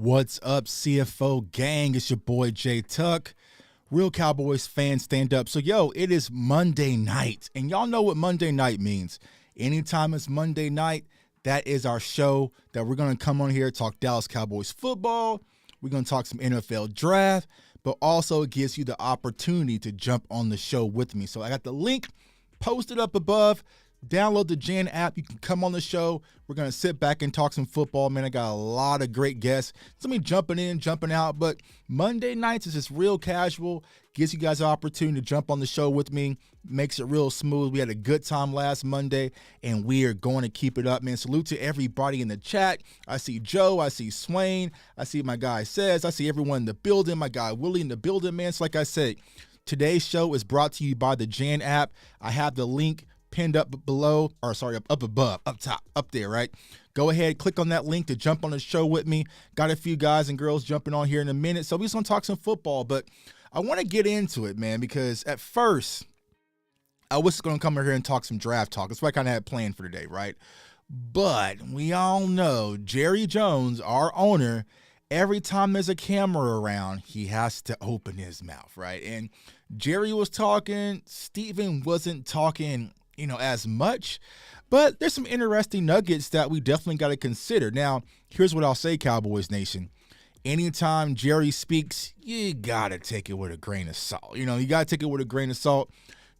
What's up, CFO gang? It's your boy J Tuck. Real Cowboys fans, stand up. So, it is Monday night, and y'all know what Monday night means. Anytime it's Monday night, that is our show that we're going to come on here, talk Dallas Cowboys football. We're going to talk some NFL draft, but also it gives you the opportunity to jump on the show with me. So I got the link posted up above. Download the JJAANN app. You can come on the show. We're going to sit back and talk some football. Man, I got a lot of great guests. Somebody jumping in, jumping out. But Monday nights is just real casual. Gives you guys an opportunity to jump on the show with me. Makes it real smooth. We had a good time last Monday, and we are going to keep it up, man. Salute to everybody in the chat. I see Joe. I see Swain. I see my guy Says. I see everyone in the building. My guy Willie in the building, man. So like I said, today's show is brought to you by the JJAANN app. I have the link pinned up below, or sorry, up above, up top, up there, right? Go ahead, click on that link to jump on the show with me. Got a few guys and girls jumping on here in a minute, so we're just gonna talk some football, but I want to get into it, man, because at first, I was gonna come over here and talk some draft talk. That's what I kind of had planned for today, right? But we all know Jerry Jones, our owner, every time there's a camera around, he has to open his mouth, right? And Jerry was talking, Steven wasn't talking, as much, but there's some interesting nuggets that we definitely got to consider. Now, here's what I'll say, Cowboys Nation. Anytime Jerry speaks, you got to take it with a grain of salt. You got to take it with a grain of salt.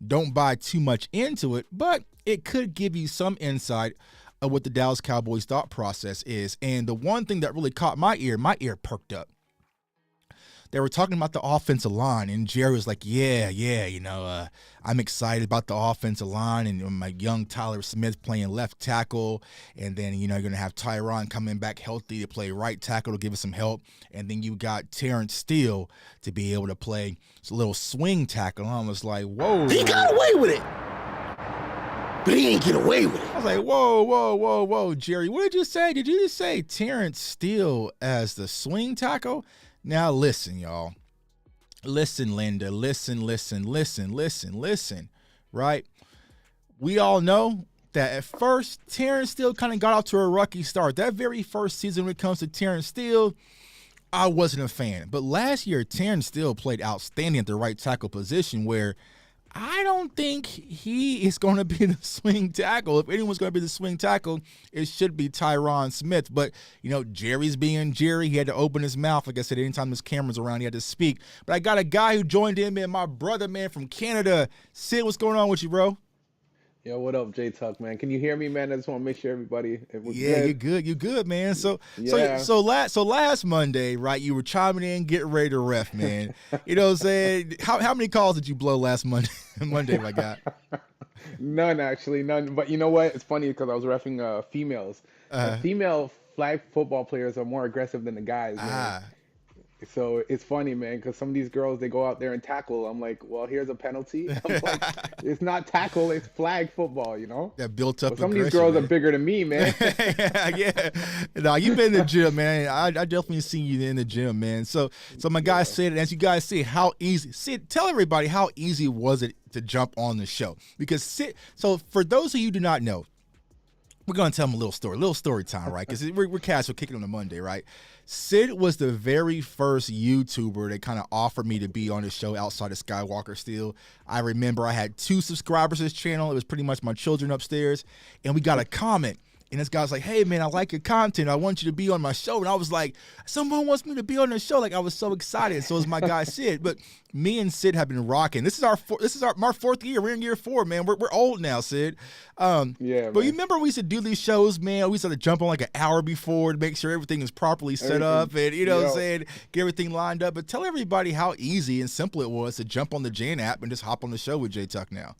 Don't buy too much into it, but it could give you some insight of what the Dallas Cowboys thought process is. And the one thing that really caught my ear perked up. They were talking about the offensive line, and Jerry was like, I'm excited about the offensive line, and my young Tyler Smith playing left tackle, and then, you're going to have Tyron coming back healthy to play right tackle to give us some help, and then you got Terrence Steele to be able to play a little swing tackle. I was like, whoa. He got away with it, but he ain't get away with it. I was like, whoa, Jerry, what did you say? Did you just say Terrence Steele as the swing tackle? Now, listen, y'all. Listen, Linda. Listen, right? We all know that at first, Terrence Steele kind of got out to a rocky start. That very first season when it comes to Terrence Steele, I wasn't a fan. But last year, Terrence Steele played outstanding at the right tackle position where I don't think he is going to be the swing tackle. If anyone's going to be the swing tackle, it should be Tyron Smith. But, Jerry's being Jerry. He had to open his mouth. Like I said, anytime there's cameras around, he had to speak. But I got a guy who joined in, man, my brother, man, from Canada. Sid, what's going on with you, bro? Yo, what up, J Tuck, man? Can you hear me, man? I just want to make sure everybody. You're good, man. So last Monday, right? You were chiming in, getting ready to ref, man. You know what I'm saying? How many calls did you blow last Monday? Monday, my guy. None, actually, none. But you know what? It's funny because I was reffing females. Female flag football players are more aggressive than the guys, man. So it's funny, man, because some of these girls, they go out there and tackle. I'm like, well, here's a penalty. I'm like, it's not tackle, it's flag football, That built up. But some of these girls are bigger than me, man. Yeah. No, you've been in the gym, man. I definitely seen you in the gym, man. So my guy said, as you guys see, how easy. Tell everybody how easy was it to jump on the show? Because so for those of you who do not know, we're going to tell them a little story time, right? Because we're casual kicking on a Monday, right? Sid was the very first YouTuber that kind of offered me to be on the show outside of Skywalker Steel. I remember I had 2 subscribers to this channel. It was pretty much my children upstairs. And we got a comment. And this guy was like, hey, man, I like your content. I want you to be on my show. And I was like, someone wants me to be on the show. Like, I was so excited. So was my guy, Sid. But me and Sid have been rocking. This is our 4th year. We're in year 4, man. We're old now, Sid. Yeah, But man. you remember we used to do these shows, man. We used to jump on like an hour before to make sure everything is properly set up. And, what I'm saying, get everything lined up. But tell everybody how easy and simple it was to jump on the JJAANN app and just hop on the show with J Tuck now.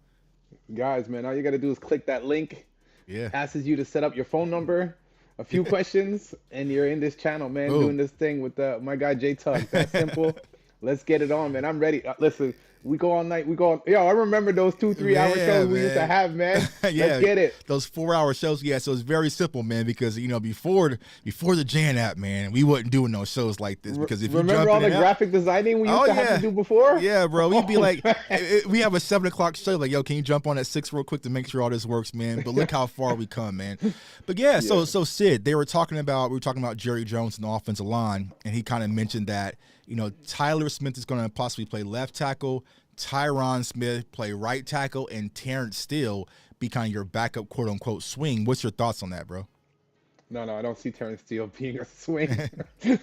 Guys, man, all you got to do is click that link. Yeah. Asks you to set up your phone number, a few questions, and you're in this channel, man, doing this thing with my guy J Tuck. That's simple. Let's get it on, man. I'm ready. Listen, We go all night. We go. Yo, I remember those 2-3 hour shows we used to have, man. Yeah, Let's get it. Those 4-hour shows. Yeah, so it's very simple, man. Because before the JJAANN app, man, we wasn't doing no shows like this. Because if remember you jump all the in graphic designing we used to have to do before? Yeah, bro. We'd be like, we have a 7 o'clock show. Like, yo, can you jump on at 6 real quick to make sure all this works, man? But look how far we come, man. But yeah, so Sid, we were talking about Jerry Jones and the offensive line, and he kind of mentioned that Tyler Smith is going to possibly play left tackle. Tyron Smith play right tackle, and Terrence Steele be kind of your backup, quote unquote, swing. What's your thoughts on that, bro? No, I don't see Terrence Steele being a swing.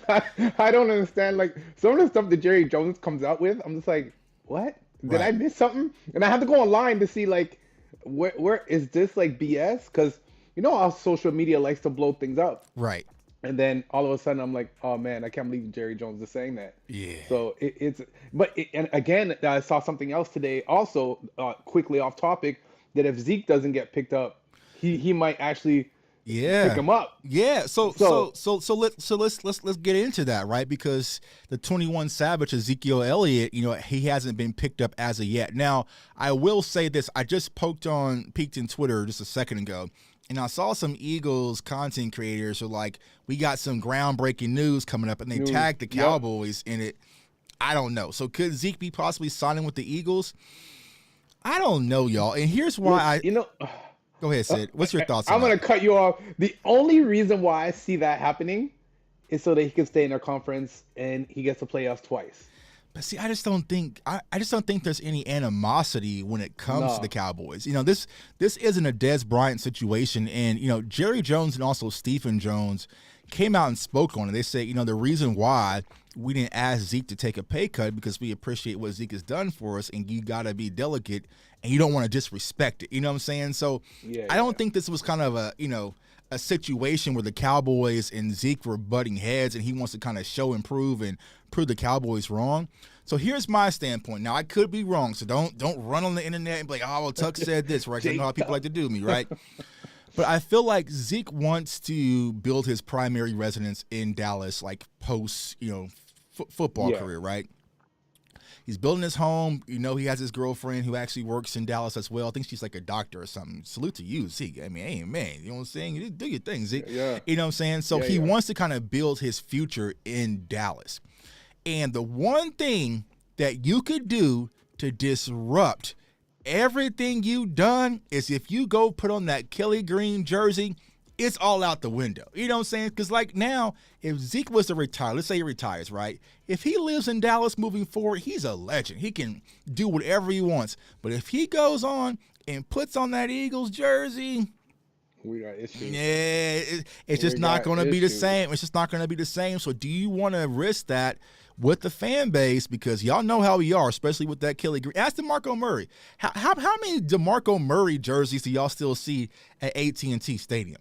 I don't understand. Like, some of the stuff that Jerry Jones comes out with, I'm just like, what? Did I miss something? And I have to go online to see, like, where is this, like, BS? Because how social media likes to blow things up. Right. And then all of a sudden I'm like, oh man, I can't believe Jerry Jones is saying that. Yeah. So and again, I saw something else today also, quickly off topic, that if Zeke doesn't get picked up, he might actually pick him up. Yeah. So let's get into that, right? Because the 21 Savage, Ezekiel Elliott, he hasn't been picked up as of yet. Now, I will say this, I just peeked in Twitter just a second ago. And I saw some Eagles content creators who like, we got some groundbreaking news coming up, and they tagged the Cowboys in it. I don't know. So could Zeke be possibly signing with the Eagles? I don't know, y'all. And here's why Go ahead, Sid. What's your thoughts on that? I'm going to cut you off. The only reason why I see that happening is so that he can stay in their conference and he gets to play us twice. But see, I just don't think there's any animosity when it comes to the Cowboys. This isn't a Dez Bryant situation, and Jerry Jones and also Stephen Jones came out and spoke on it. They said, the reason why we didn't ask Zeke to take a pay cut because we appreciate what Zeke has done for us, and you got to be delicate, and you don't want to disrespect it. You know what I'm saying? So I don't think this was kind of a situation where the Cowboys and Zeke were butting heads and he wants to kind of show and prove the Cowboys wrong. So here's my standpoint. Now, I could be wrong, so don't run on the internet and be like, oh, well, Tuck said this, right? 'Cause I know how people like to do me, right? But I feel like Zeke wants to build his primary residence in Dallas, like post, football career, right? He's building his home. He has his girlfriend who actually works in Dallas as well. I think she's like a doctor or something. Salute to you, Zeke. I mean, hey, man, you know what I'm saying? You do your thing, Zeke. Yeah. You know what I'm saying? So he wants to kind of build his future in Dallas. And the one thing that you could do to disrupt everything you've done is if you go put on that Kelly Green jersey, it's all out the window. You know what I'm saying? Because like now, if Zeke was to retire, let's say he retires, right? If he lives in Dallas moving forward, he's a legend. He can do whatever he wants. But if he goes on and puts on that Eagles jersey, we got issues. Yeah, it's just not going to be the same. It's just not going to be the same. So do you want to risk that with the fan base? Because y'all know how we are, especially with that Kelly Green. Ask DeMarco Murray. How many DeMarco Murray jerseys do y'all still see at AT&T Stadium?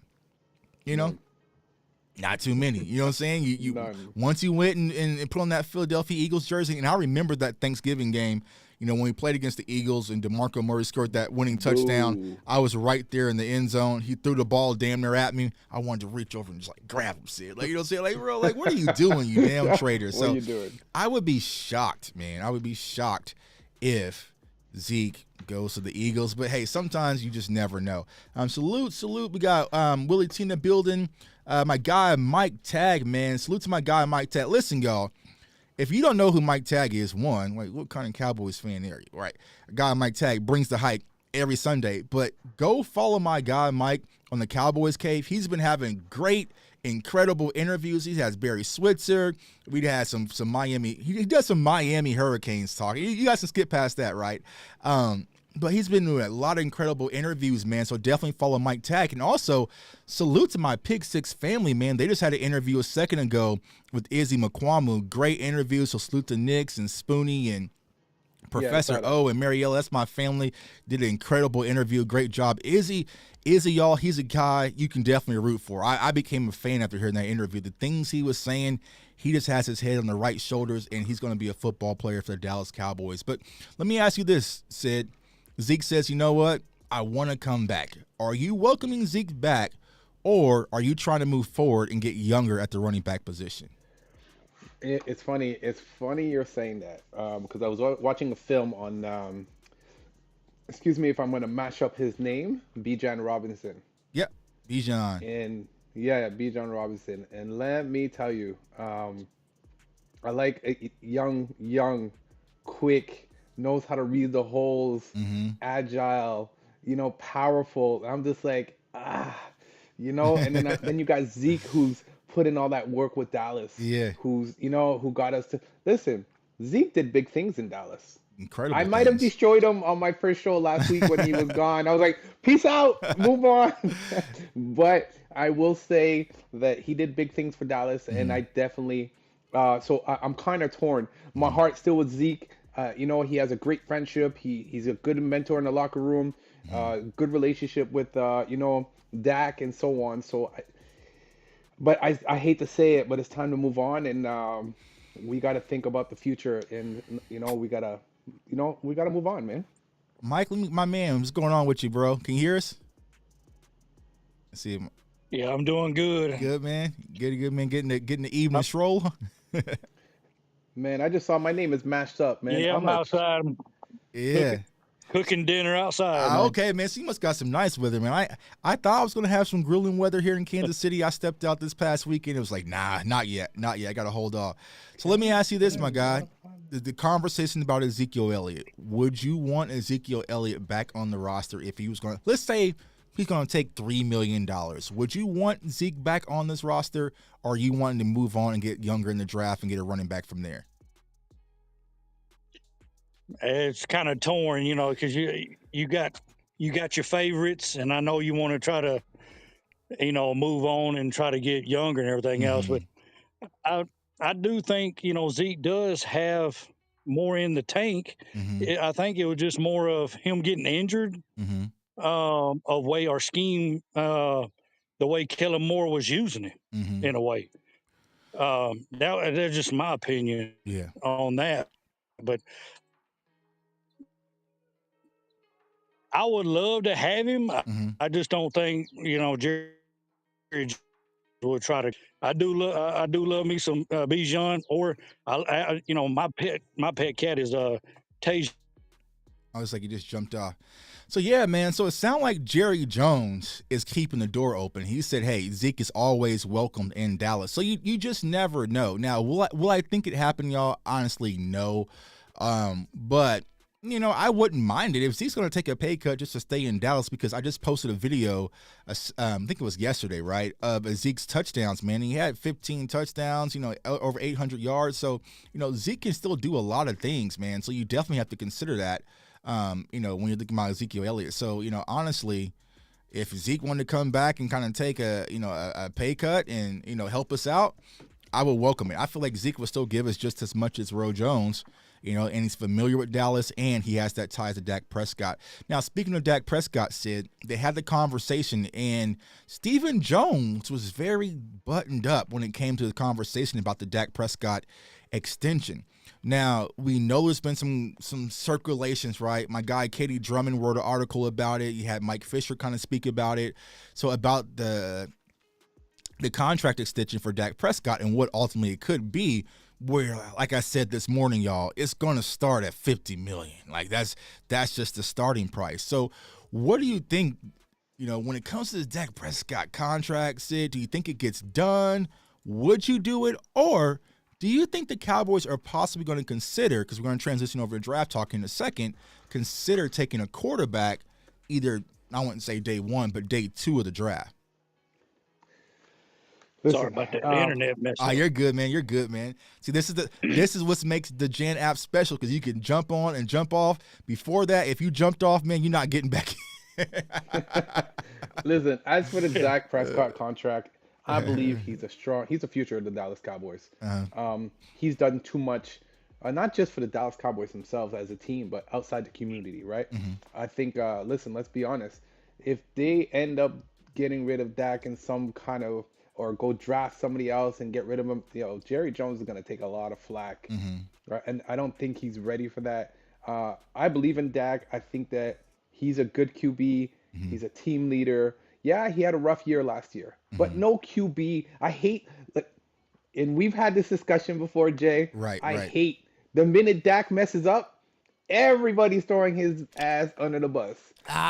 Not too many. You know what I'm saying? You once you went and put on that Philadelphia Eagles jersey, and I remember that Thanksgiving game, when we played against the Eagles and DeMarco Murray scored that winning touchdown. Ooh. I was right there in the end zone. He threw the ball damn near at me. I wanted to reach over and just like grab him, Sid. Like, you know what I'm saying? Like, bro, like, what are you doing, you damn traitor? What are you doing? I would be shocked, man. I would be shocked if Zeke goes to the Eagles. But hey, sometimes you just never know. Salute. We got Willie T in the building. My guy Mike Tag, man. Salute to my guy Mike Tag. Listen, y'all. If you don't know who Mike Tag is, one, like, what kind of Cowboys fan are you, right? A guy Mike Tag brings the hype every Sunday. But go follow my guy Mike on the Cowboys Cave. He's been having great, incredible interviews. He has Barry Switzer. We had some Miami. He does some Miami Hurricanes talk. You guys can skip past that, right? But he's been doing a lot of incredible interviews, man. So definitely follow Mike Tag. And also, salute to my Pick Six family, man. They just had an interview a second ago with Izzy McQuamu. Great interview. So salute to Nix and Spoonie and Professor O and Mariella. That's my family. Did an incredible interview. Great job. Izzy, y'all, he's a guy you can definitely root for. I became a fan after hearing that interview. The things he was saying, he just has his head on the right shoulders, and he's going to be a football player for the Dallas Cowboys. But let me ask you this, Sid. Zeke says, you know what? I want to come back. Are you welcoming Zeke back, or are you trying to move forward and get younger at the running back position? It's funny. It's funny you're saying that because I was watching a film on. Excuse me if I'm going to mash up his name, Bijan Robinson, Yep, Bijan. and yeah, Bijan Robinson. And let me tell you, I like a young, quick, knows how to read the holes, Mm-hmm. agile, powerful. I'm just like, and then you got Zeke, who's put in all that work with Dallas, Yeah, who's who got us to listen. Zeke did big things in Dallas. I incredible might have things. destroyed him on my first show last week when he was gone. I was like, peace out, move on. But I will say that he did big things for Dallas, and Mm-hmm. I definitely. I'm kind of torn. My Mm-hmm. heart's still with Zeke. He has a great friendship. He's a good mentor in the locker room. Good relationship with Dak and so on. But I hate to say it, but it's time to move on, and we got to think about the future, and we gotta move on, man. Mike, my man, what's going on with you, bro? Can you hear us? Let's see. Yeah, I'm doing good. Good, man. Good, man. Getting the evening stroll. Man, I just saw my name is mashed up, man. Yeah, I'm outside. I'm Yeah. cooking, cooking dinner outside, man. Okay, man. So you must got some nice weather, man. I thought I was gonna have some grilling weather here in Kansas City. I stepped out this past weekend. It was like, nah, not yet. I gotta hold off. So let me ask you this, my guy. The conversation about Ezekiel Elliott. Would you want Ezekiel Elliott back on the roster if he was going to, let's say he's going to take $3 million. Would you want Zeke back on this roster, or are you wanting to move on and get younger in the draft and get a running back from there? It's kind of torn, because you got your favorites, and I know you want to try to move on and try to get younger and everything else. Mm-hmm. But I do think Zeke does have more in the tank. Mm-hmm. I think it was just more of him getting injured, Mm-hmm. of way our scheme, the way Kellen Moore was using him Mm-hmm. in a way. That's just my opinion Yeah. on that. But I would love to have him. Mm-hmm. I just don't think Jerry would try to. I do love me some Bijan, or my pet cat is Tay. I was like, he just jumped off. So yeah, man. So it sounds like Jerry Jones is keeping the door open. He said, "Hey, Zeke is always welcomed in Dallas." So you just never know. Now, will I think it happened, y'all? Honestly, no. But I wouldn't mind it if Zeke's going to take a pay cut just to stay in Dallas, because I just posted a video, I think it was yesterday, right, of Zeke's touchdowns, man. He had 15 touchdowns, over 800 yards. So, Zeke can still do a lot of things, man. So you definitely have to consider that, when you're thinking about Ezekiel Elliott. So, honestly, if Zeke wanted to come back and kind of take a pay cut and, help us out, I would welcome it. I feel like Zeke will still give us just as much as Ro Jones, and he's familiar with Dallas, and he has that ties to Dak Prescott. Now, speaking of Dak Prescott, Sid, they had the conversation, and Stephen Jones was very buttoned up when it came to the conversation about the Dak Prescott extension. Now, we know there's been some circulations, right? My guy Katie Drummond wrote an article about it. You had Mike Fisher kind of speak about it. So about the contract extension for Dak Prescott and what ultimately it could be, where, like I said this morning, y'all, it's going to start at $50 million. Like that's just the starting price. So what do you think, when it comes to the Dak Prescott contract, Sid, do you think it gets done? Would you do it? Or do you think the Cowboys are possibly going to consider, because we're going to transition over to draft talk in a second, consider taking a quarterback either, I wouldn't say day one, but day two of the draft? Listen, Sorry about that. The internet messed up. You're good, man. You're good, man. See, this is what makes the JAANN app special, because you can jump on and jump off. Before that, if you jumped off, man, you're not getting back in. Listen, as for the Dak Prescott contract, I believe he's the future of the Dallas Cowboys. He's done too much, not just for the Dallas Cowboys themselves as a team, but outside the community, right? I think, listen, let's be honest. If they end up getting rid of Dak in some kind of, or go draft somebody else and get rid of him, Jerry Jones is going to take a lot of flack, right? And I don't think he's ready for that. I believe in Dak. I think that he's a good QB. He's a team leader. Yeah, he had a rough year last year, but no QB. I hate, like, and we've had this discussion before, Jay. Right, I right. hate the minute Dak messes up, everybody's throwing his ass under the bus.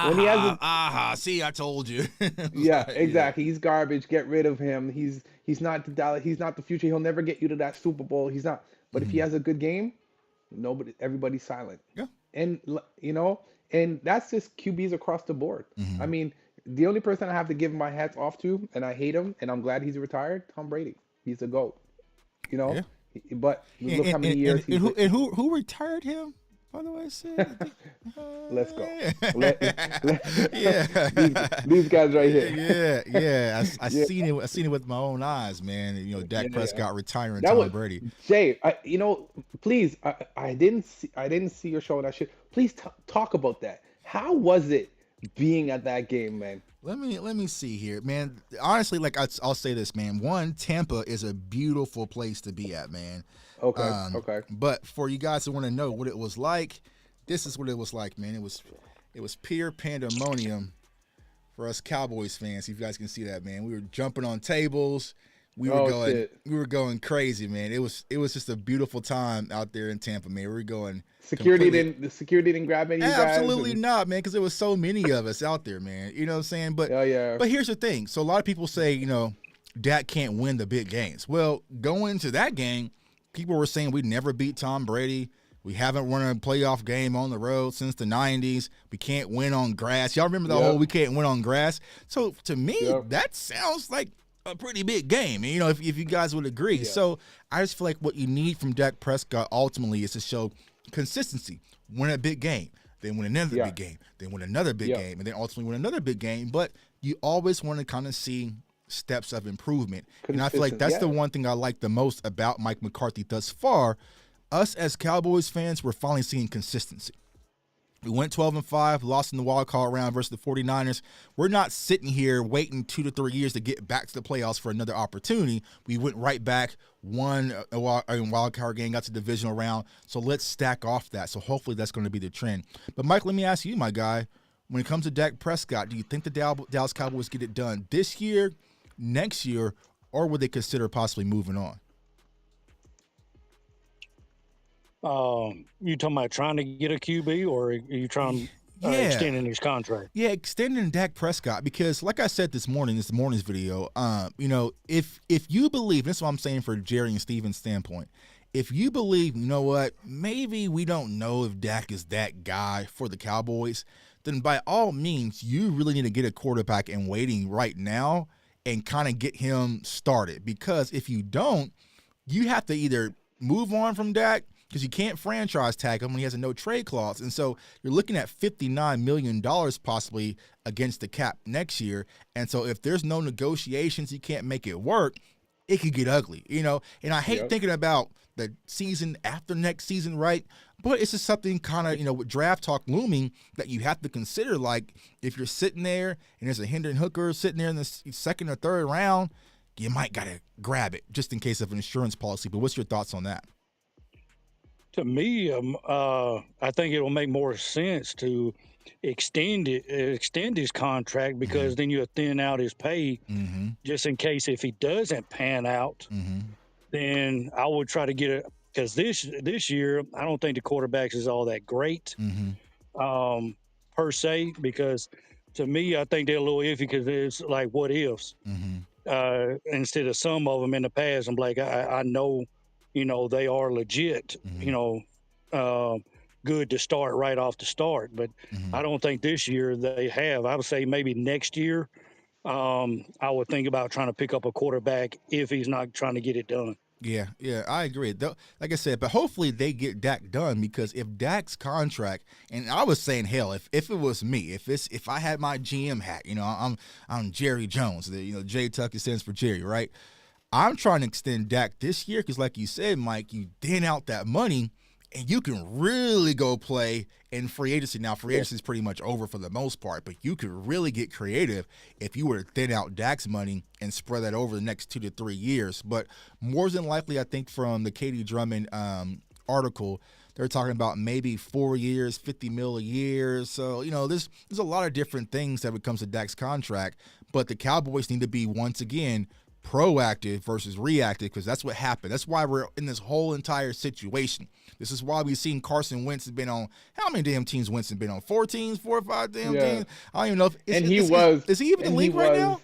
When he has a See, I told you. Yeah, Like, yeah. exactly. He's garbage. Get rid of him. He's not the Dallas. He's not the future. He'll never get you to that Super Bowl. He's not. But if he Mhm. has a good game, everybody's silent. Yeah. And and that's just QBs across the board. I Mhm. mean, the only person I have to give my hats off to, and I hate him, and I'm glad he's retired, Tom Brady. He's the GOAT. You know, Yeah. but And look how and, many and, years and, he's and who been. and who who retired him? By the way, Sid? I think, Let's go. yeah. These guys right here. Yeah. I Yeah, seen it. I seen it with my own eyes, man. You know, yeah, Dak yeah. Prescott retiring That Tom was Brady. Jay. Please. I didn't see your show and I should. Please talk about that. How was it being at that game, man? Let me see here, man. Honestly, like I'll say this, man. One, Tampa is a beautiful place to be at, man. Okay, okay. But for you guys who want to know what it was like, this is what it was like, man. It was pure pandemonium for us Cowboys fans. If you guys can see that, man. We were jumping on tables. We were Oh going shit. we were going crazy, man. It was just a beautiful time out there in Tampa, man. We were going Security completely. didn't. The security didn't grab any of you guys. Absolutely not, man, because there was so many of us out there, man. You know what I'm saying? But Yeah, yeah, but here's the thing. So a lot of people say, Dak can't win the big games. Well, going into that game, people were saying we'd never beat Tom Brady. We haven't won a playoff game on the road since the 90s. We can't win on grass. Y'all remember the whole yep, we can't win on grass? So to me, yep, that sounds like a pretty big game. And, if you guys would agree. yeah, So I just feel like what you need from Dak Prescott ultimately is to show consistency. Win a big game, then win another yeah, big game, then win another big yeah. game, and then ultimately win another big game. But you always want to kind of see steps of improvement. And I feel like Consistent. that's the Yeah, one thing I like the most about Mike McCarthy thus far. Us as Cowboys fans, we're finally seeing consistency. We went 12-5, lost in the wild card round versus the 49ers. We're not sitting here waiting 2 to 3 years to get back to the playoffs for another opportunity. We went right back, won a wild card game, got to the divisional round. So let's stack off that. So hopefully that's going to be the trend. But Mike, let me ask you, my guy, when it comes to Dak Prescott, do you think the Dallas Cowboys get it done this year, next year, or would they consider possibly moving on? You talking about trying to get a QB, or are you trying Yeah. extending his contract? Yeah, extending Dak Prescott because, like I said this morning's video, if you believe, this is what I'm saying for Jerry and Steven's standpoint, if you believe, you know what, maybe we don't know if Dak is that guy for the Cowboys, then by all means, you really need to get a quarterback in waiting right now and kind of get him started. Because if you don't, you have to either move on from Dak because you can't franchise tag him when he has a no trade clause. And so you're looking at $59 million possibly against the cap next year. And so if there's no negotiations, you can't make it work, it could get ugly, And I hate yep, thinking about the season after next season, right? But it's just something kind of, with draft talk looming that you have to consider. Like if you're sitting there and there's a Hendon Hooker sitting there in the second or third round, you might got to grab it just in case of an insurance policy. But what's your thoughts on that? To me, I think it will make more sense to extend his contract, Mm-hmm. because then you thin out his pay Mm-hmm. just in case if he doesn't pan out. Mm-hmm. Then I would try to get it, because this year I don't think the quarterbacks is all that great, Mm-hmm. per se. Because to me, I think they're a little iffy because it's like what ifs. Mm-hmm. Instead of some of them in the past, I'm like, I know, they are legit, Mm-hmm. uh, good to start right off the start. But Mm-hmm. I don't think this year they have. I would say maybe next year, I would think about trying to pick up a quarterback if he's not trying to get it done. Yeah, I agree. Like I said, but hopefully they get Dak done because if Dak's contract, and I was saying, hell, if it was me, if I had my GM hat, I'm Jerry Jones, Jay Tucker stands for Jerry, right? I'm trying to extend Dak this year because, like you said, Mike, you thin out that money and you can really go play in free agency. Now, free yeah, agency is pretty much over for the most part, but you could really get creative if you were to thin out Dak's money and spread that over the next 2 to 3 years. But more than likely, I think from the Katie Drummond article, they're talking about maybe 4 years, $50 million a year. So, there's a lot of different things that when it comes to Dak's contract, but the Cowboys need to be, once again, proactive versus reactive, because that's what happened. That's why we're in this whole entire situation. This is why we've seen Carson Wentz has been on, how many damn teams Wentz has been on? 4 teams, 4 or 5 damn teams? I don't even know if is he even in the league right now?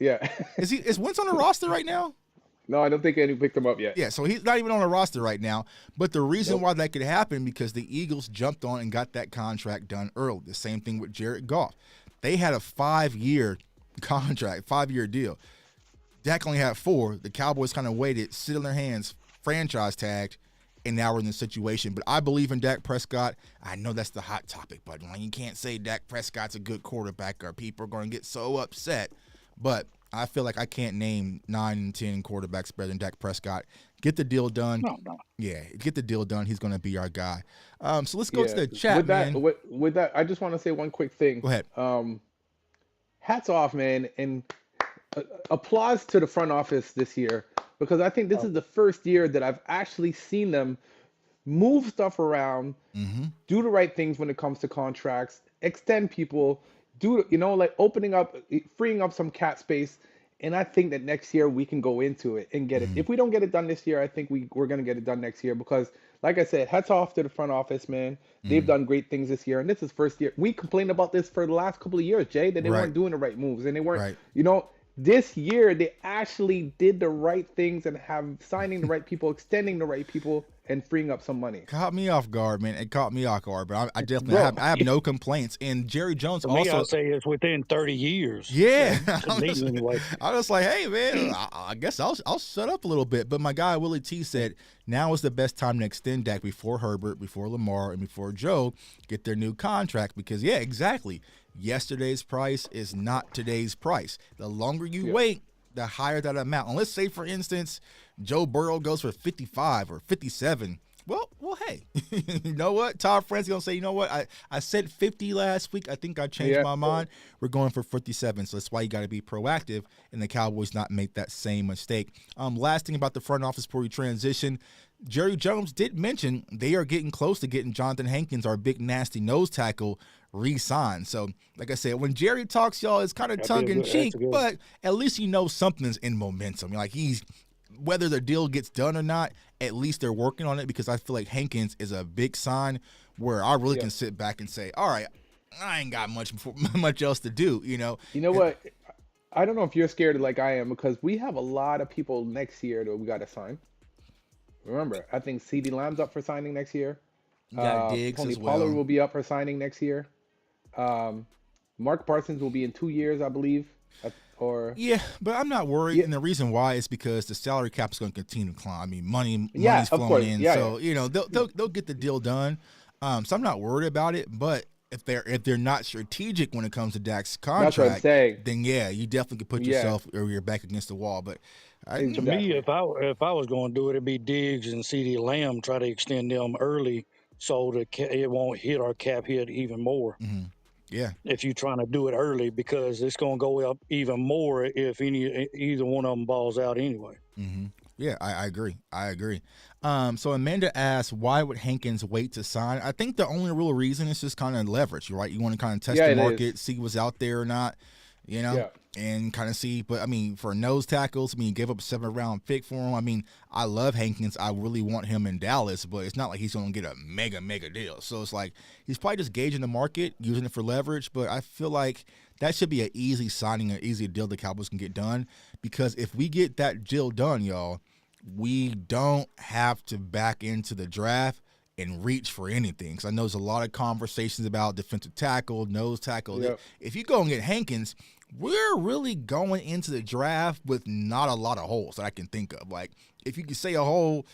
Yeah. Is Wentz on the roster right now? No, I don't think anyone picked him up yet. Yeah, so he's not even on the roster right now. But the reason why that could happen, because the Eagles jumped on and got that contract done early. The same thing with Jared Goff. They had a 5-year contract, 5-year deal. Dak only had 4. The Cowboys kind of waited, sit on their hands, franchise tagged, and now we're in this situation. But I believe in Dak Prescott. I know that's the hot topic, but you can't say Dak Prescott's a good quarterback or people are going to get so upset. But I feel like I can't name 9 and 10 quarterbacks better than Dak Prescott. Get the deal done. No. Yeah, get the deal done. He's going to be our guy. So let's go to the chat, with that, man. With that, I just want to say one quick thing. Go ahead. Hats off, man, and applause to the front office this year, because I think this is the first year that I've actually seen them move stuff around, do the right things when it comes to contracts, extend people, like opening up, freeing up some cap space. And I think that next year we can go into it and get it. If we don't get it done this year, I think we're going to get it done next year, because, like I said, hats off to the front office, man. They've done great things this year, and this is first year. We complained about this for the last couple of years, Jay, that they weren't doing the right moves, and they weren't, this year they actually did the right things and have signing the right people, extending the right people, and freeing up some money. Caught me off guard, man. It caught me off guard, but I definitely have no complaints. And Jerry Jones also, I'll say it's within 30 years. Yeah, Anyway. I was like, hey man, I guess I'll shut up a little bit. But my guy Willie T said now is the best time to extend Dak before Herbert, before Lamar, and before Joe get their new contract, because exactly. Yesterday's price is not today's price. The longer you wait, the higher that amount. And let's say, for instance, Joe Burrow goes for 55 or 57. Well, hey, you know what? Todd Francis going to say, you know what? I said 50 last week. I think I changed my mind. We're going for 57. So that's why you got to be proactive, and the Cowboys not make that same mistake. Last thing about the front office before we transition, Jerry Jones did mention they are getting close to getting Jonathan Hankins, our big nasty nose tackle, re-signed. So, like I said, when Jerry talks, y'all, it's kind of tongue-in-cheek, but at least you know something's in momentum. Like, whether the deal gets done or not, at least they're working on it, because I feel like Hankins is a big sign where I really can sit back and say, all right, I ain't got much else to do, You know what? I don't know if you're scared like I am, because we have a lot of people next year that we got to sign. Remember, I think CeeDee Lamb's up for signing next year. Diggs Tony as well. Pollard will be up for signing next year. Mark Parsons will be in 2 years, I believe. But I'm not worried, and the reason why is because the salary cap is going to continue to climb. I mean, money's flowing in, so they'll get the deal done. So I'm not worried about it. But if they're not strategic when it comes to Dak's contract, that's what I'm saying. Then you definitely could put yourself or your back against the wall. But to me, if I was going to do it, it'd be Diggs and CeeDee Lamb. Try to extend them early so that it won't hit our cap hit even more. Mm-hmm. Yeah. If you're trying to do it early, because it's going to go up even more if either one of them balls out anyway. Mm-hmm. Yeah, I agree. So Amanda asks, why would Hankins wait to sign? I think the only real reason is just kind of leverage, right? You want to kind of test the market, see what's out there or not, and kind of see. But, I mean, for nose tackles, you gave up a 7th-round pick for him. I mean, I love Hankins. I really want him in Dallas, but it's not like he's going to get a mega deal. So it's like he's probably just gauging the market, using it for leverage. But I feel like that should be an easy signing, an easy deal the Cowboys can get done, because if we get that deal done, y'all, we don't have to back into the draft and reach for anything. So I know there's a lot of conversations about defensive tackle, nose tackle. Yep. If you go and get Hankins, we're really going into the draft with not a lot of holes that I can think of. Like, if you could say a hole,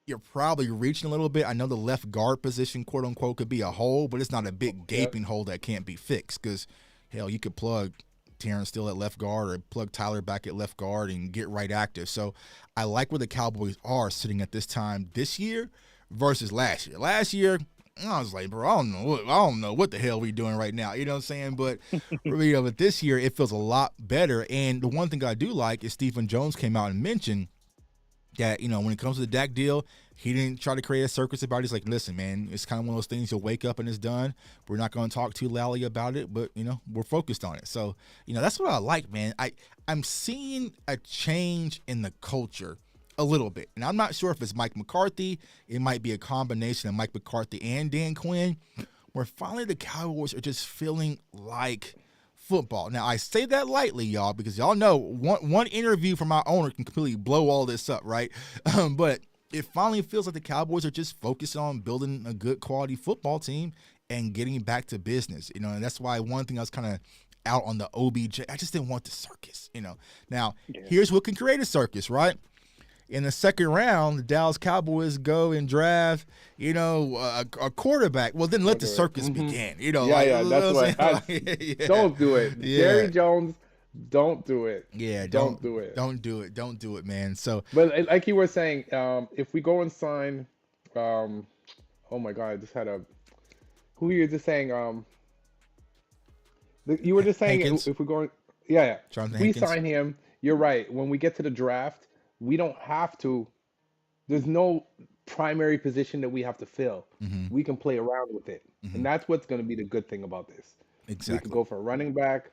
you're probably reaching a little bit. I know the left guard position, quote unquote, could be a hole, but it's not a big gaping hole that can't be fixed, because hell, you could plug Terrence Steele at left guard or plug Tyler back at left guard and get right active. So I like where the Cowboys are sitting at this time this year versus last year. Last year, I was like, bro, I don't know what the hell we doing right now. You know what I'm saying? But but this year it feels a lot better. And the one thing I do like is Stephen Jones came out and mentioned that, when it comes to the Dak deal, he didn't try to create a circus about it. He's like, listen, man, it's kind of one of those things you'll wake up and it's done. We're not going to talk too loudly about it, but, we're focused on it. So, that's what I like, man. I'm seeing a change in the culture a little bit. And I'm not sure if it's Mike McCarthy. It might be a combination of Mike McCarthy and Dan Quinn, where finally the Cowboys are just feeling like football. Now, I say that lightly, y'all, because y'all know one interview from my owner can completely blow all this up, right? But it finally feels like the Cowboys are just focused on building a good quality football team and getting back to business, and that's why one thing I was kind of out on the OBJ. I just didn't want the circus, Now, here's what can create a circus, right? In the second round, the Dallas Cowboys go and draft, a quarterback. Well, then let the circus begin. That's what. Don't do it, Jerry Jones. Don't do it. Yeah, don't do it. Don't do it. Don't do it, man. So, but like you were saying, if we go and sign, oh my God, I just had a. Who you were just saying? You were just saying Hankins. If we're going, yeah. Jonathan we Hankins. sign him. You're right. When we get to the draft, we don't have to. There's no primary position that we have to fill. Mm-hmm. We can play around with it, and that's what's going to be the good thing about this. Exactly. We can go for a running back.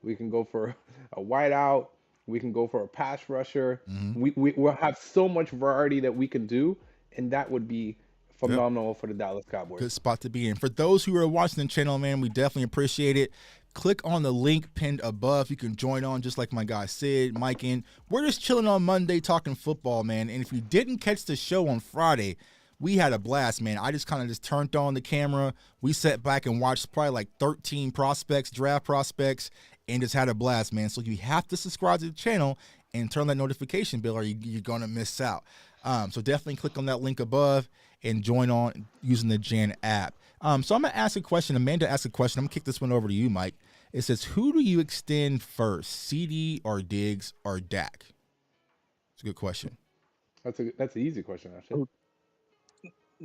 We can go for a wideout. We can go for a pass rusher. We'll have so much variety that we can do, and that would be phenomenal for the Dallas Cowboys. Good spot to be in. For those who are watching the channel, man, we definitely appreciate it. Click on the link pinned above. You can join on just like my guy Sid, Mike, and we're just chilling on Monday talking football, man. And if you didn't catch the show on Friday, we had a blast, man. I just kind of just turned on the camera. We sat back and watched probably like 13 prospects, draft prospects, and just had a blast, man. So you have to subscribe to the channel and turn that notification bell or you're going to miss out. So definitely click on that link above and join on using the JJAANN app. So I'm going to ask a question. Amanda asked a question. I'm going to kick this one over to you, Mike. It says, who do you extend first, CD or Diggs or Dak? It's a good question. That's an easy question, actually.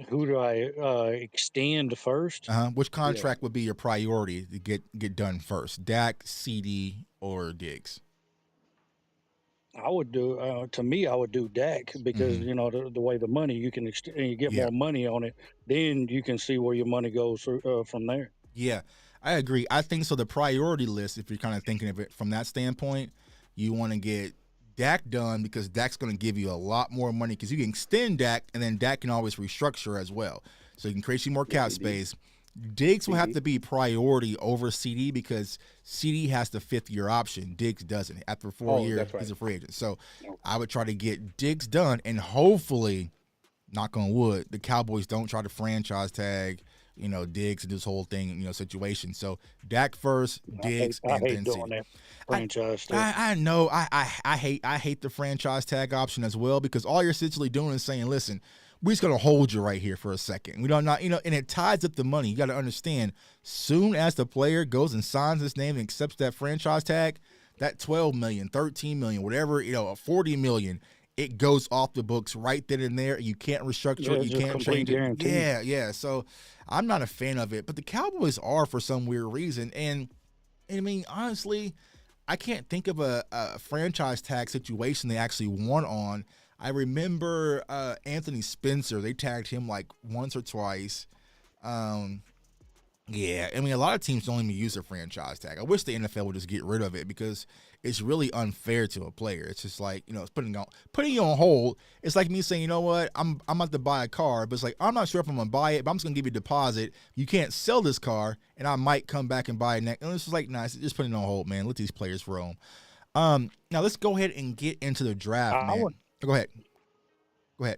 Who do I extend first? Which contract would be your priority to get done first, Dak, CD, or Diggs? I would do. To me, I would do Dak because the way the money you can you get more money on it. Then you can see where your money goes from there. Yeah, I agree. I think so. The priority list, if you're kind of thinking of it from that standpoint, you want to get Dak done because Dak's going to give you a lot more money because you can extend Dak and then Dak can always restructure as well. So you can create you more cap space. Diggs will have to be priority over CD because CD has the 5th-year option. Diggs doesn't. After 4 years, he's a free agent. So I would try to get Diggs done and hopefully, knock on wood, the Cowboys don't try to franchise tag Diggs and this whole thing, situation. So Dak first, Diggs, and then CD. Franchise I know. I hate the franchise tag option as well because all you're essentially doing is saying, listen, we're just gonna hold you right here for a second. We don't not, and it ties up the money. You got to understand, soon as the player goes and signs his name and accepts that franchise tag, that $12 million, $13 million, whatever, $40 million, it goes off the books right then and there. You can't restructure it. You can't change it. Yeah. So I'm not a fan of it, but the Cowboys are for some weird reason. And I mean, honestly, I can't think of a franchise tag situation they actually won on. I remember Anthony Spencer. They tagged him like once or twice. Yeah, I mean, a lot of teams don't even use a franchise tag. I wish the NFL would just get rid of it because it's really unfair to a player. It's just like, it's putting you on hold. It's like me saying, you know what, I'm about to buy a car, but it's like, I'm not sure if I'm going to buy it, but I'm just going to give you a deposit. You can't sell this car, and I might come back and buy it next. And it's just like, nice, just putting it on hold, man. Let these players roam. Now, let's go ahead and get into the draft, man. Go ahead.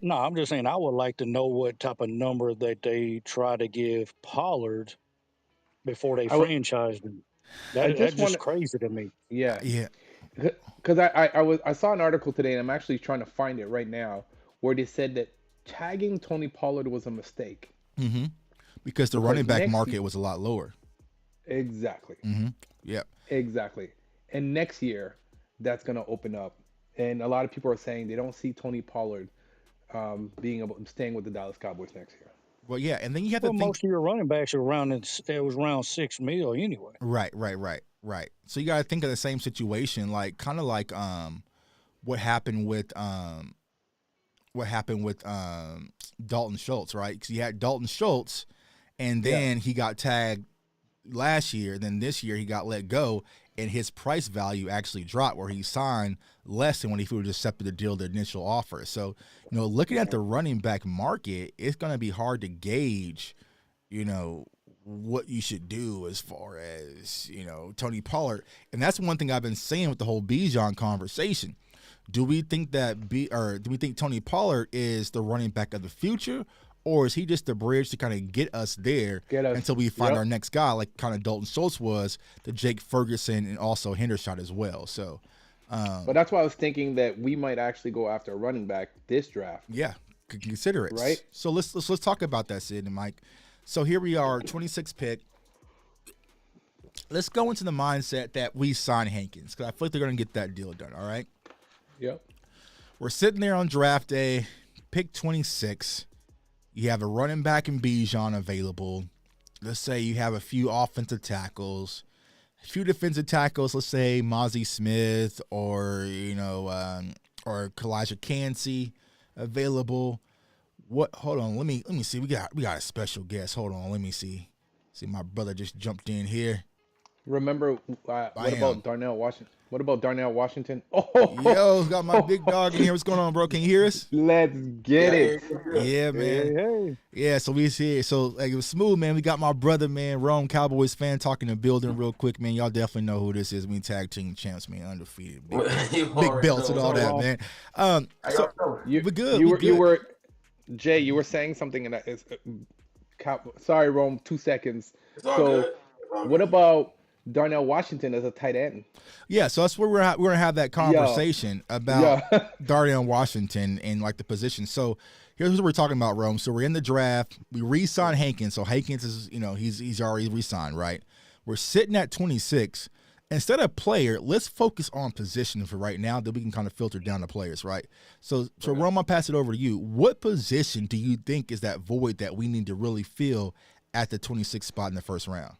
No, I'm just saying I would like to know what type of number that they try to give Pollard before they franchised him. That's just crazy to me. Yeah. Because I saw an article today, and I'm actually trying to find it right now, where they said that tagging Tony Pollard was a mistake. Mm-hmm. Because the running back market was a lot lower. Exactly. Mm-hmm. Yep. Exactly. And next year, that's going to open up. And a lot of people are saying they don't see Tony Pollard staying with the Dallas Cowboys next year. Well, yeah, and then you have to think most of your running backs are around. It was around $6 million anyway. Right. So you got to think of the same situation, like kind of like what happened with what happened with Dalton Schultz, right? Because you had Dalton Schultz, and then he got tagged last year. Then this year he got let go, and his price value actually dropped, where he signed less than when he would have accepted the deal, the initial offer. So, looking at the running back market, it's going to be hard to gauge, what you should do as far as, Tony Pollard. And that's one thing I've been saying with the whole Bijan conversation. Do we think that do we think Tony Pollard is the running back of the future, or is he just the bridge to kind of get us there until we find our next guy, like kind of Dalton Schultz was to Jake Ferguson and also Hendershot as well? So, but that's why I was thinking that we might actually go after a running back this draft. Yeah, could consider it. Right. So let's talk about that, Sid and Mike. So here we are, 26th pick. Let's go into the mindset that we sign Hankins, because I feel like they're going to get that deal done. All right. Yep. We're sitting there on draft day, pick 26. You have a running back in Bijan available. Let's say you have a few offensive tackles, a few defensive tackles. Let's say Mozzie Smith or Kalijah Kancey available. Hold on, let me see. We got a special guest. Hold on, let me see. See, my brother just jumped in here. Remember what about Darnell Washington? What about Darnell Washington? Oh, yo, got my big dog in here. What's going on, bro? Can you hear us? Let's get it. Yeah, man. Hey. Yeah, so we here. So it was smooth, man. We got my brother, man, Rome Cowboys fan, talking the building real quick, man. Y'all definitely know who this is. We tag team champs, man, undefeated, big belts and all that, man. So we're good. You were Jay. You were saying something, and that is. Sorry, Rome. 2 seconds. So, what about Darnell Washington as a tight end? Yeah, so that's where we're gonna have that conversation about Darnell Washington and like the position. So here's what we're talking about, Rome. So we're in the draft. We re-signed Hankins. So Hankins is, he's already re-signed, right? We're sitting at 26. Instead of player, let's focus on position for right now, that we can kind of filter down the players, right? So Rome, I'll pass it over to you. What position do you think is that void that we need to really fill at the 26th spot in the first round?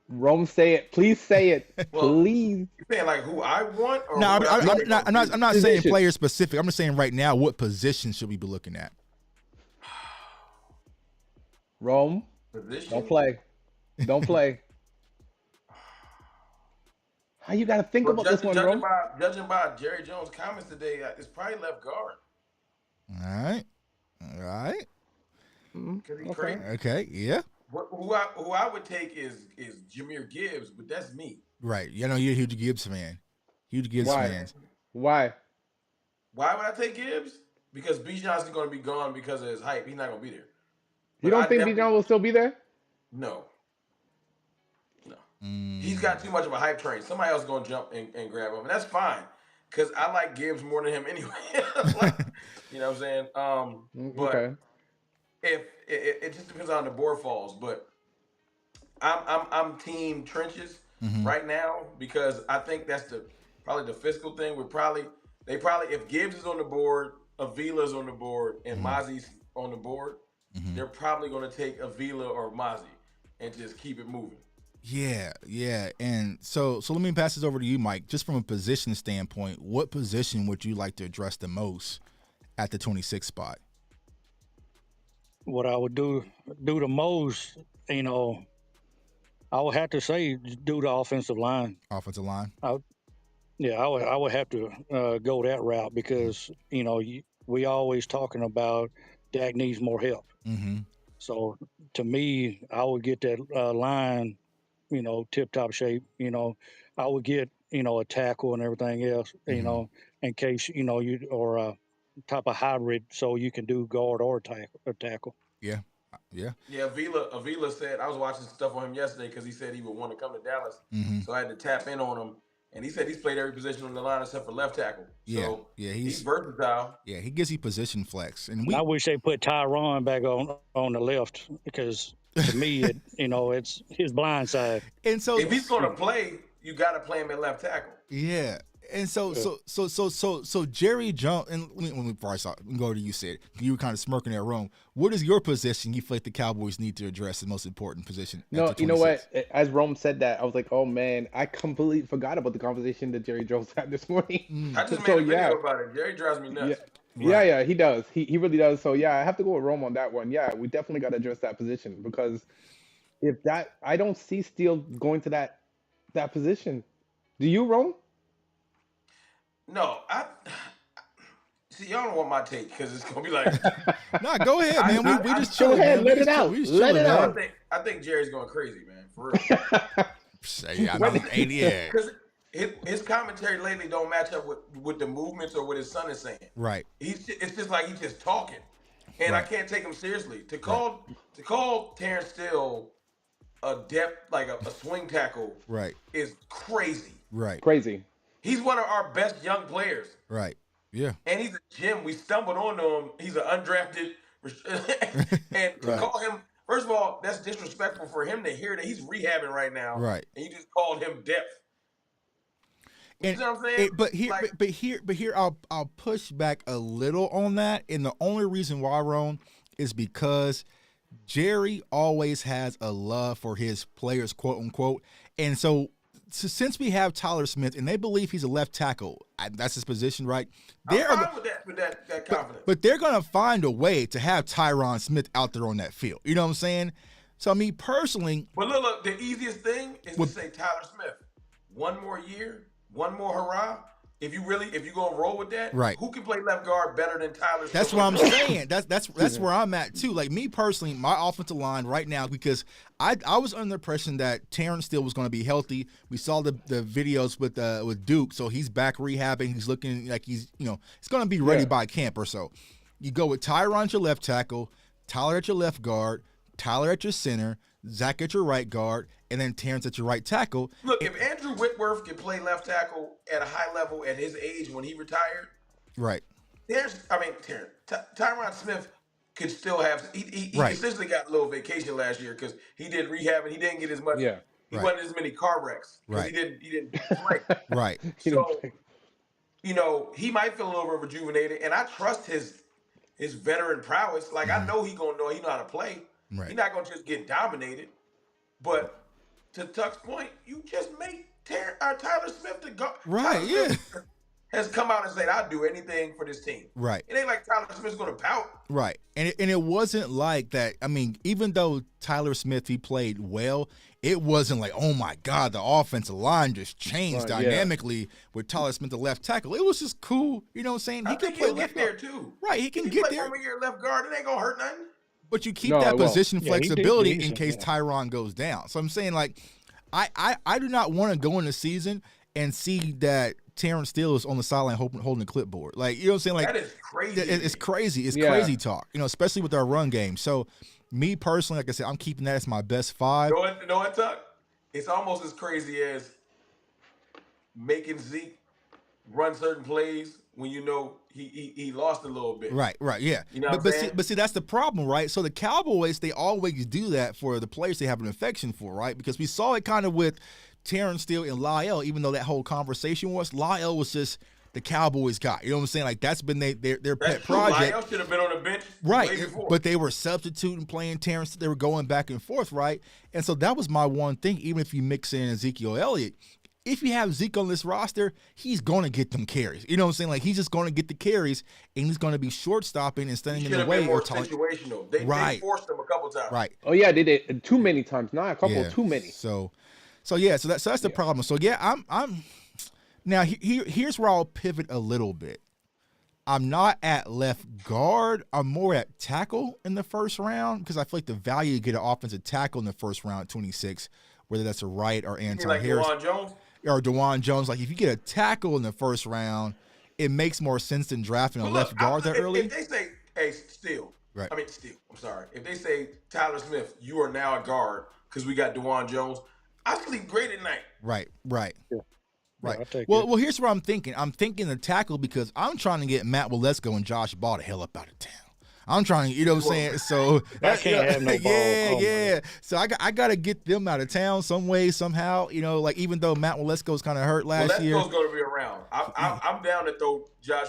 Rome, say it. Please say it. Please. You saying like who I want? Or no, I'm not saying Position. player specific. I'm just saying right now, what position should we be looking at? Rome, Position? don't play. Don't play. How you got to think about this one, Rome? Judging by Jerry Jones' comments today, it's probably left guard. All right. Because he's crazy. Okay, yeah. Who I would take is Jahmyr Gibbs, but that's me. Right. You're a huge Gibbs fan. Huge Gibbs fans. Why would I take Gibbs? Because Bijan's going to be gone because of his hype. He's not going to be there. You don't think Bijan will still be there? No. He's got too much of a hype train. Somebody else is going to jump and grab him. And that's fine. Because I like Gibbs more than him anyway. You know what I'm saying? But okay. If it just depends on how the board falls. But I'm team trenches right now, because I think that's probably the fiscal thing. If Gibbs is on the board, Avila's on the board, and Mozzie's on the board, they're probably going to take Avila or Mozzie and just keep it moving. Yeah. And so let me pass this over to you, Mike. Just from a position standpoint, what position would you like to address the most at the 26th spot? What I would do the most, I would have to say do the offensive line. Offensive line? I would have to go that route, because, we always talking about Dak needs more help. Mm-hmm. So to me, I would get that line, tip-top shape. I would get, a tackle and everything else, in case, or a type of hybrid, so you can do guard or tackle. Yeah. Avila said, I was watching stuff on him yesterday because he said he would want to come to Dallas. So I had to tap in on him. And he said he's played every position on the line except for left tackle. So he's versatile. Yeah, he gives you position flex. And I wish they put Tyron back on the left, because to me, it's his blind side. And so if he's going to play, you got to play him at left tackle. Yeah. And so Jerry Jones, and before I start, we can go to you, Sid. You were kind of smirking at Rome. What is your position you feel like the Cowboys need to address, the most important position? No, you know what? As Rome said that, I was like, oh man, I completely forgot about the conversation that Jerry Jones had this morning. I just made a video about it. Jerry drives me nuts. Yeah, yeah, he does. He really does. So yeah, I have to go with Rome on that one. Yeah, we definitely got to address that position because if that, I don't see Steele going to that position. Do you, Rome? No, I see. Y'all don't want my take because it's gonna be like Nah, go ahead, man. We just Go chilling, ahead, man. let it out. We just Let chilling, it man. out. I think Jerry's going crazy, man. For real. Say, I mean, yeah. Because his commentary lately don't match up with the movements or what his son is saying. Right. It's just like he's just talking, and I can't take him seriously. To call Terrence Steele a depth like a swing tackle, Right. is crazy. Right. Crazy. He's one of our best young players. Right. Yeah. And he's a gem. We stumbled onto him. He's an undrafted, and to call him. First of all, that's disrespectful for him to hear that he's rehabbing right now. Right. And you just called him depth. You know what I'm saying? But here, I'll push back a little on that, and the only reason why, Ron, is because Jerry always has a love for his players, quote unquote, and so since we have Tyler Smith and they believe he's a left tackle, that's his position, right? I'm fine with that confidence. But they're gonna find a way to have Tyron Smith out there on that field. You know what I'm saying? So me personally, but look, the easiest thing is to say Tyler Smith. One more year, one more hurrah. If you gonna roll with that, right? Who can play left guard better than Tyler Smith? That's what I'm saying. That's where I'm at too. Like me personally, my offensive line right now, because I was under the impression that Terrence Steele was going to be healthy. We saw the videos with Duke, so he's back rehabbing. He's looking like he's going to be ready by camp or so. You go with Tyron at your left tackle, Tyler at your left guard, Tyler at your center, Zach at your right guard, and then Terrence at your right tackle. Look, if Andrew Whitworth can play left tackle at a high level at his age when he retired, right? Tyron Smith could still have. He essentially got a little vacation last year because he did rehab and he didn't get as much. Yeah, he wasn't as many car wrecks. Right. He didn't play. Right. So he might feel a little rejuvenated, and I trust his veteran prowess. Like I know he know how to play. Right. He's not gonna just get dominated. But to Tuck's point, you just made Tyler Smith the guard. Right, Tyler Smith has come out and said, I'll do anything for this team. Right. It ain't like Tyler Smith's going to pout. Right. And it wasn't like that. I mean, even though Tyler Smith, he played well, it wasn't like, oh, my God, the offensive line just changed dynamically with Tyler Smith, the left tackle. It was just cool. You know what I'm saying? He can play left there, too. Right, he can get there. If he play left guard, it ain't going to hurt nothing. But you keep that position flexibility in case Tyron goes down. So I'm saying, like, I do not want to go in the season and see that Terrence Steele is on the sideline holding a clipboard. Like, you know what I'm saying? Like, that is crazy. It's crazy. It's crazy talk, especially with our run game. So me personally, like I said, I'm keeping that as my best five. You know what, Tuck? It's almost as crazy as making Zeke run certain plays when he lost a little bit. Right, yeah. You know what I'm saying? But see, that's the problem, right? So the Cowboys, they always do that for the players they have an affection for, right? Because we saw it kind of with Terrence Steele and Lyle, even though that whole conversation Lyle was just the Cowboys guy. You know what I'm saying? Like, that's been their pet project. Lyle should have been on the bench right, way before. But they were substituting, playing Terrence. They were going back and forth, right? And so that was my one thing, even if you mix in Ezekiel Elliott. If you have Zeke on this roster, he's going to get them carries. You know what I'm saying? Like, he's just going to get the carries, and he's going to be short-stopping and standing in the way. More situational. They forced him a couple times. Right. Oh, yeah, they did. Too many times. Not a couple, too many. So that's the problem. So, I'm now here's where I'll pivot a little bit. I'm not at left guard. I'm more at tackle in the first round because I feel like the value to get an offensive tackle in the first round at 26, whether that's a Wright or Anton Harris. DeJuan Jones? Or DeJuan Jones. Like, if you get a tackle in the first round, it makes more sense than drafting a left guard that early. If they say, hey, Steele. Right. I mean, Steele. I'm sorry. If they say, Tyler Smith, you are now a guard because we got DeJuan Jones, I sleep great at night. Right. Yeah. Right. Yeah, well, here's what I'm thinking. I'm thinking the tackle because I'm trying to get Matt Waletzko and Josh Ball the hell up out of town. I'm trying to, you know what I'm saying? So I can't have no ball. Yeah. So I got to get them out of town some way, somehow. Like, even though Matt Waletzko was kind of hurt last year. Waletzko's going to be around. I'm down to throw Josh.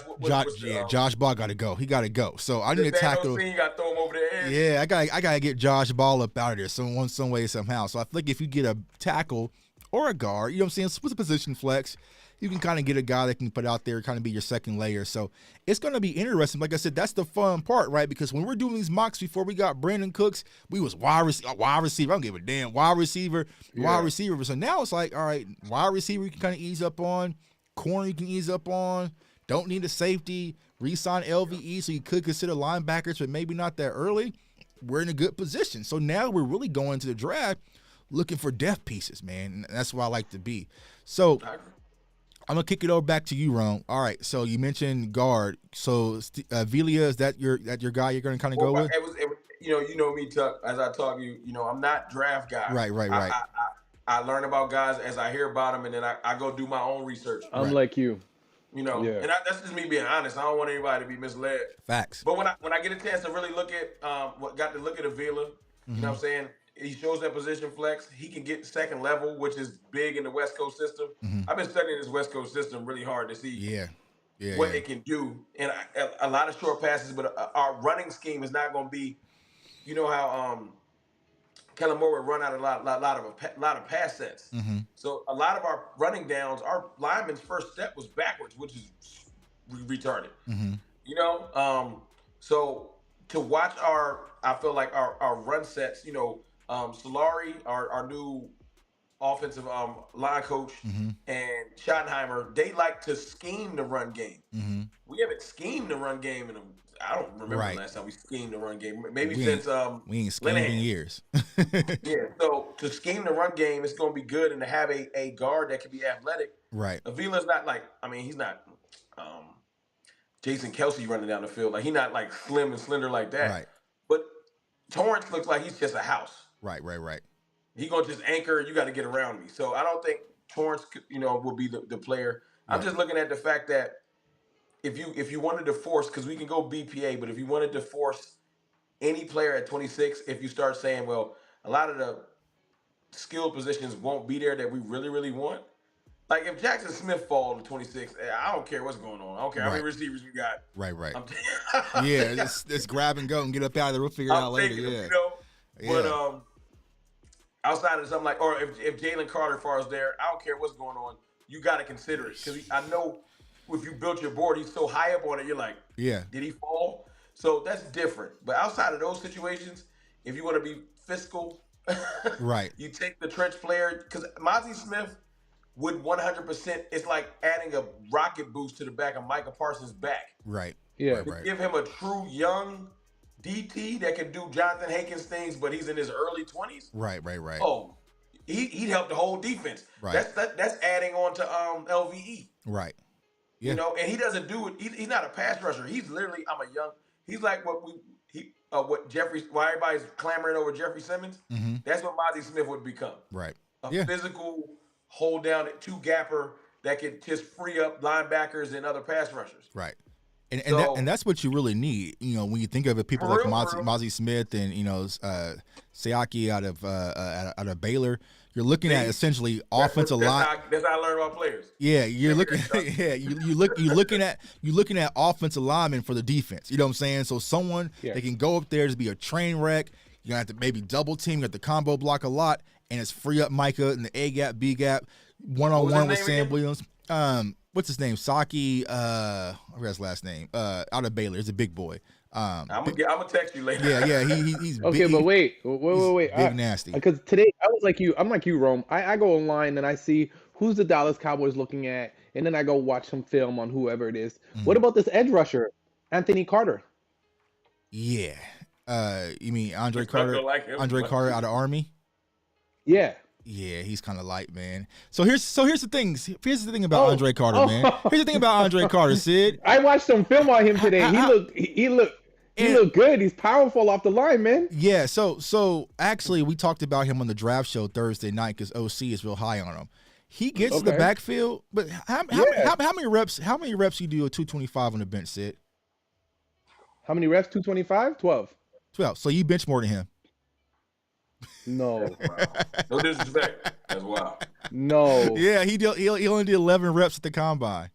Josh Ball got to go. He got to go. So I need to tackle. You got to throw him over the edge. Yeah, I got to get Josh Ball up out of there some way, somehow. So I feel like if you get a tackle or a guard, you know what I'm saying, with a position flex, you can kind of get a guy that can put out there, kind of be your second layer. So it's going to be interesting. Like I said, that's the fun part, right? Because when we're doing these mocks before we got Brandon Cooks, we was wide receiver. I don't give a damn. Wide receiver. So now it's like, all right, wide receiver you can kind of ease up on. Corner you can ease up on. Don't need a safety. Re-sign LVE, so you could consider linebackers, but maybe not that early. We're in a good position. So now we're really going to the draft looking for depth pieces, man. And that's where I like to be. So I'm going to kick it over back to you, Ron. All right, so you mentioned guard. So Velia, is that your guy you're going to kind of go with? You know me, Tuck, as I talk to you, I'm not draft guy. Right. I learn about guys as I hear about them, and then I go do my own research. I'm like you. And that's just me being honest. I don't want anybody to be misled. Facts. But when I get a chance to really look at Avila, you know what I'm saying? He shows that position flex. He can get second level, which is big in the West Coast system. I've been studying this West Coast system really hard to see what it can do. And a lot of short passes, but our running scheme is not going to be, you know how Kellen Moore would run out a lot of pass sets. So a lot of our running downs, our lineman's first step was backwards, which is retarded. So to watch I feel like our run sets, Solari, our new offensive line coach, and Schottenheimer, they like to scheme the run game. We haven't schemed the run game I don't remember the last time we schemed the run game. Maybe since we ain't schemed in years. So to scheme the run game, it's going to be good, and to have a guard that can be athletic. Right. Avila's not he's not Jason Kelsey running down the field. Like, he's not like slim and slender like that. Right. But Torrance looks like he's just a house. Right. He gonna just anchor. You got to get around me. So I don't think Torrance, will be the player. I'm just looking at the fact that if you wanted to force, because we can go BPA, but if you wanted to force any player at 26, if you start saying, well, a lot of the skilled positions won't be there that we really, really want. Like, if Jackson Smith falls to 26, I don't care what's going on. I don't care how many receivers we got. Right. Let's grab and go and get up out of there. We'll figure it out later. But outside of something like, or if Jalen Carter falls there, I don't care what's going on. You got to consider it, because I know if you built your board, he's so high up on it. You're like, did he fall? So that's different. But outside of those situations, if you want to be fiscal, you take the trench player, because Mozzie Smith would 100%. It's like adding a rocket boost to the back of Micah Parsons' back. Right. Give him a true young DT that can do Jonathan Hankins things, but he's in his early 20s. Right. Oh, he'd help the whole defense. Right. That's adding on to LVE. Right. Yeah. And he doesn't do it. He's not a pass rusher. He's literally he's like what Jeffrey. Why everybody's clamoring over Jeffrey Simmons? That's what Mozzie Smith would become. Right. A physical hold down two gapper that could just free up linebackers and other pass rushers. Right. And that's what you really need. When you think of it, people like Mozzie Smith and Siaki out of Baylor, you're looking at essentially offensive line. That's how I learn about players. Yeah, you're looking. You're looking at offensive linemen for the defense. You know what I'm saying? So someone that can go up there to be a train wreck. You're gonna have to maybe double team. You have to combo block a lot, and it's free up Micah in the A gap, B gap, 1-on-1 with Sam Williams. What's his name? Saki. I forgot his last name. Out of Baylor. He's a big boy. I'm gonna text you later. Yeah. He's okay, big, but wait. Big nasty. Because today I was like you. I'm like you, Rome. I go online and I see who's the Dallas Cowboys looking at, and then I go watch some film on whoever it is. What about this edge rusher, Anthony Carter? Yeah. You mean Andre Carter? Andre Carter out of Army? Yeah. Yeah, he's kind of light, man. So here's the thing. Here's the thing about Andre Carter, man. Here's the thing about Andre Carter, Sid. I watched some film on him today. He looked good. He's powerful off the line, man. Yeah. So actually, we talked about him on the draft show Thursday night because OC is real high on him. He gets to the backfield, but how many reps? How many reps you do a 225 on the bench, Sid? How many reps? 225? 12. 12. So you bench more than him. No. No disrespect. That's wild. No. Yeah, he only did 11 reps at the combine.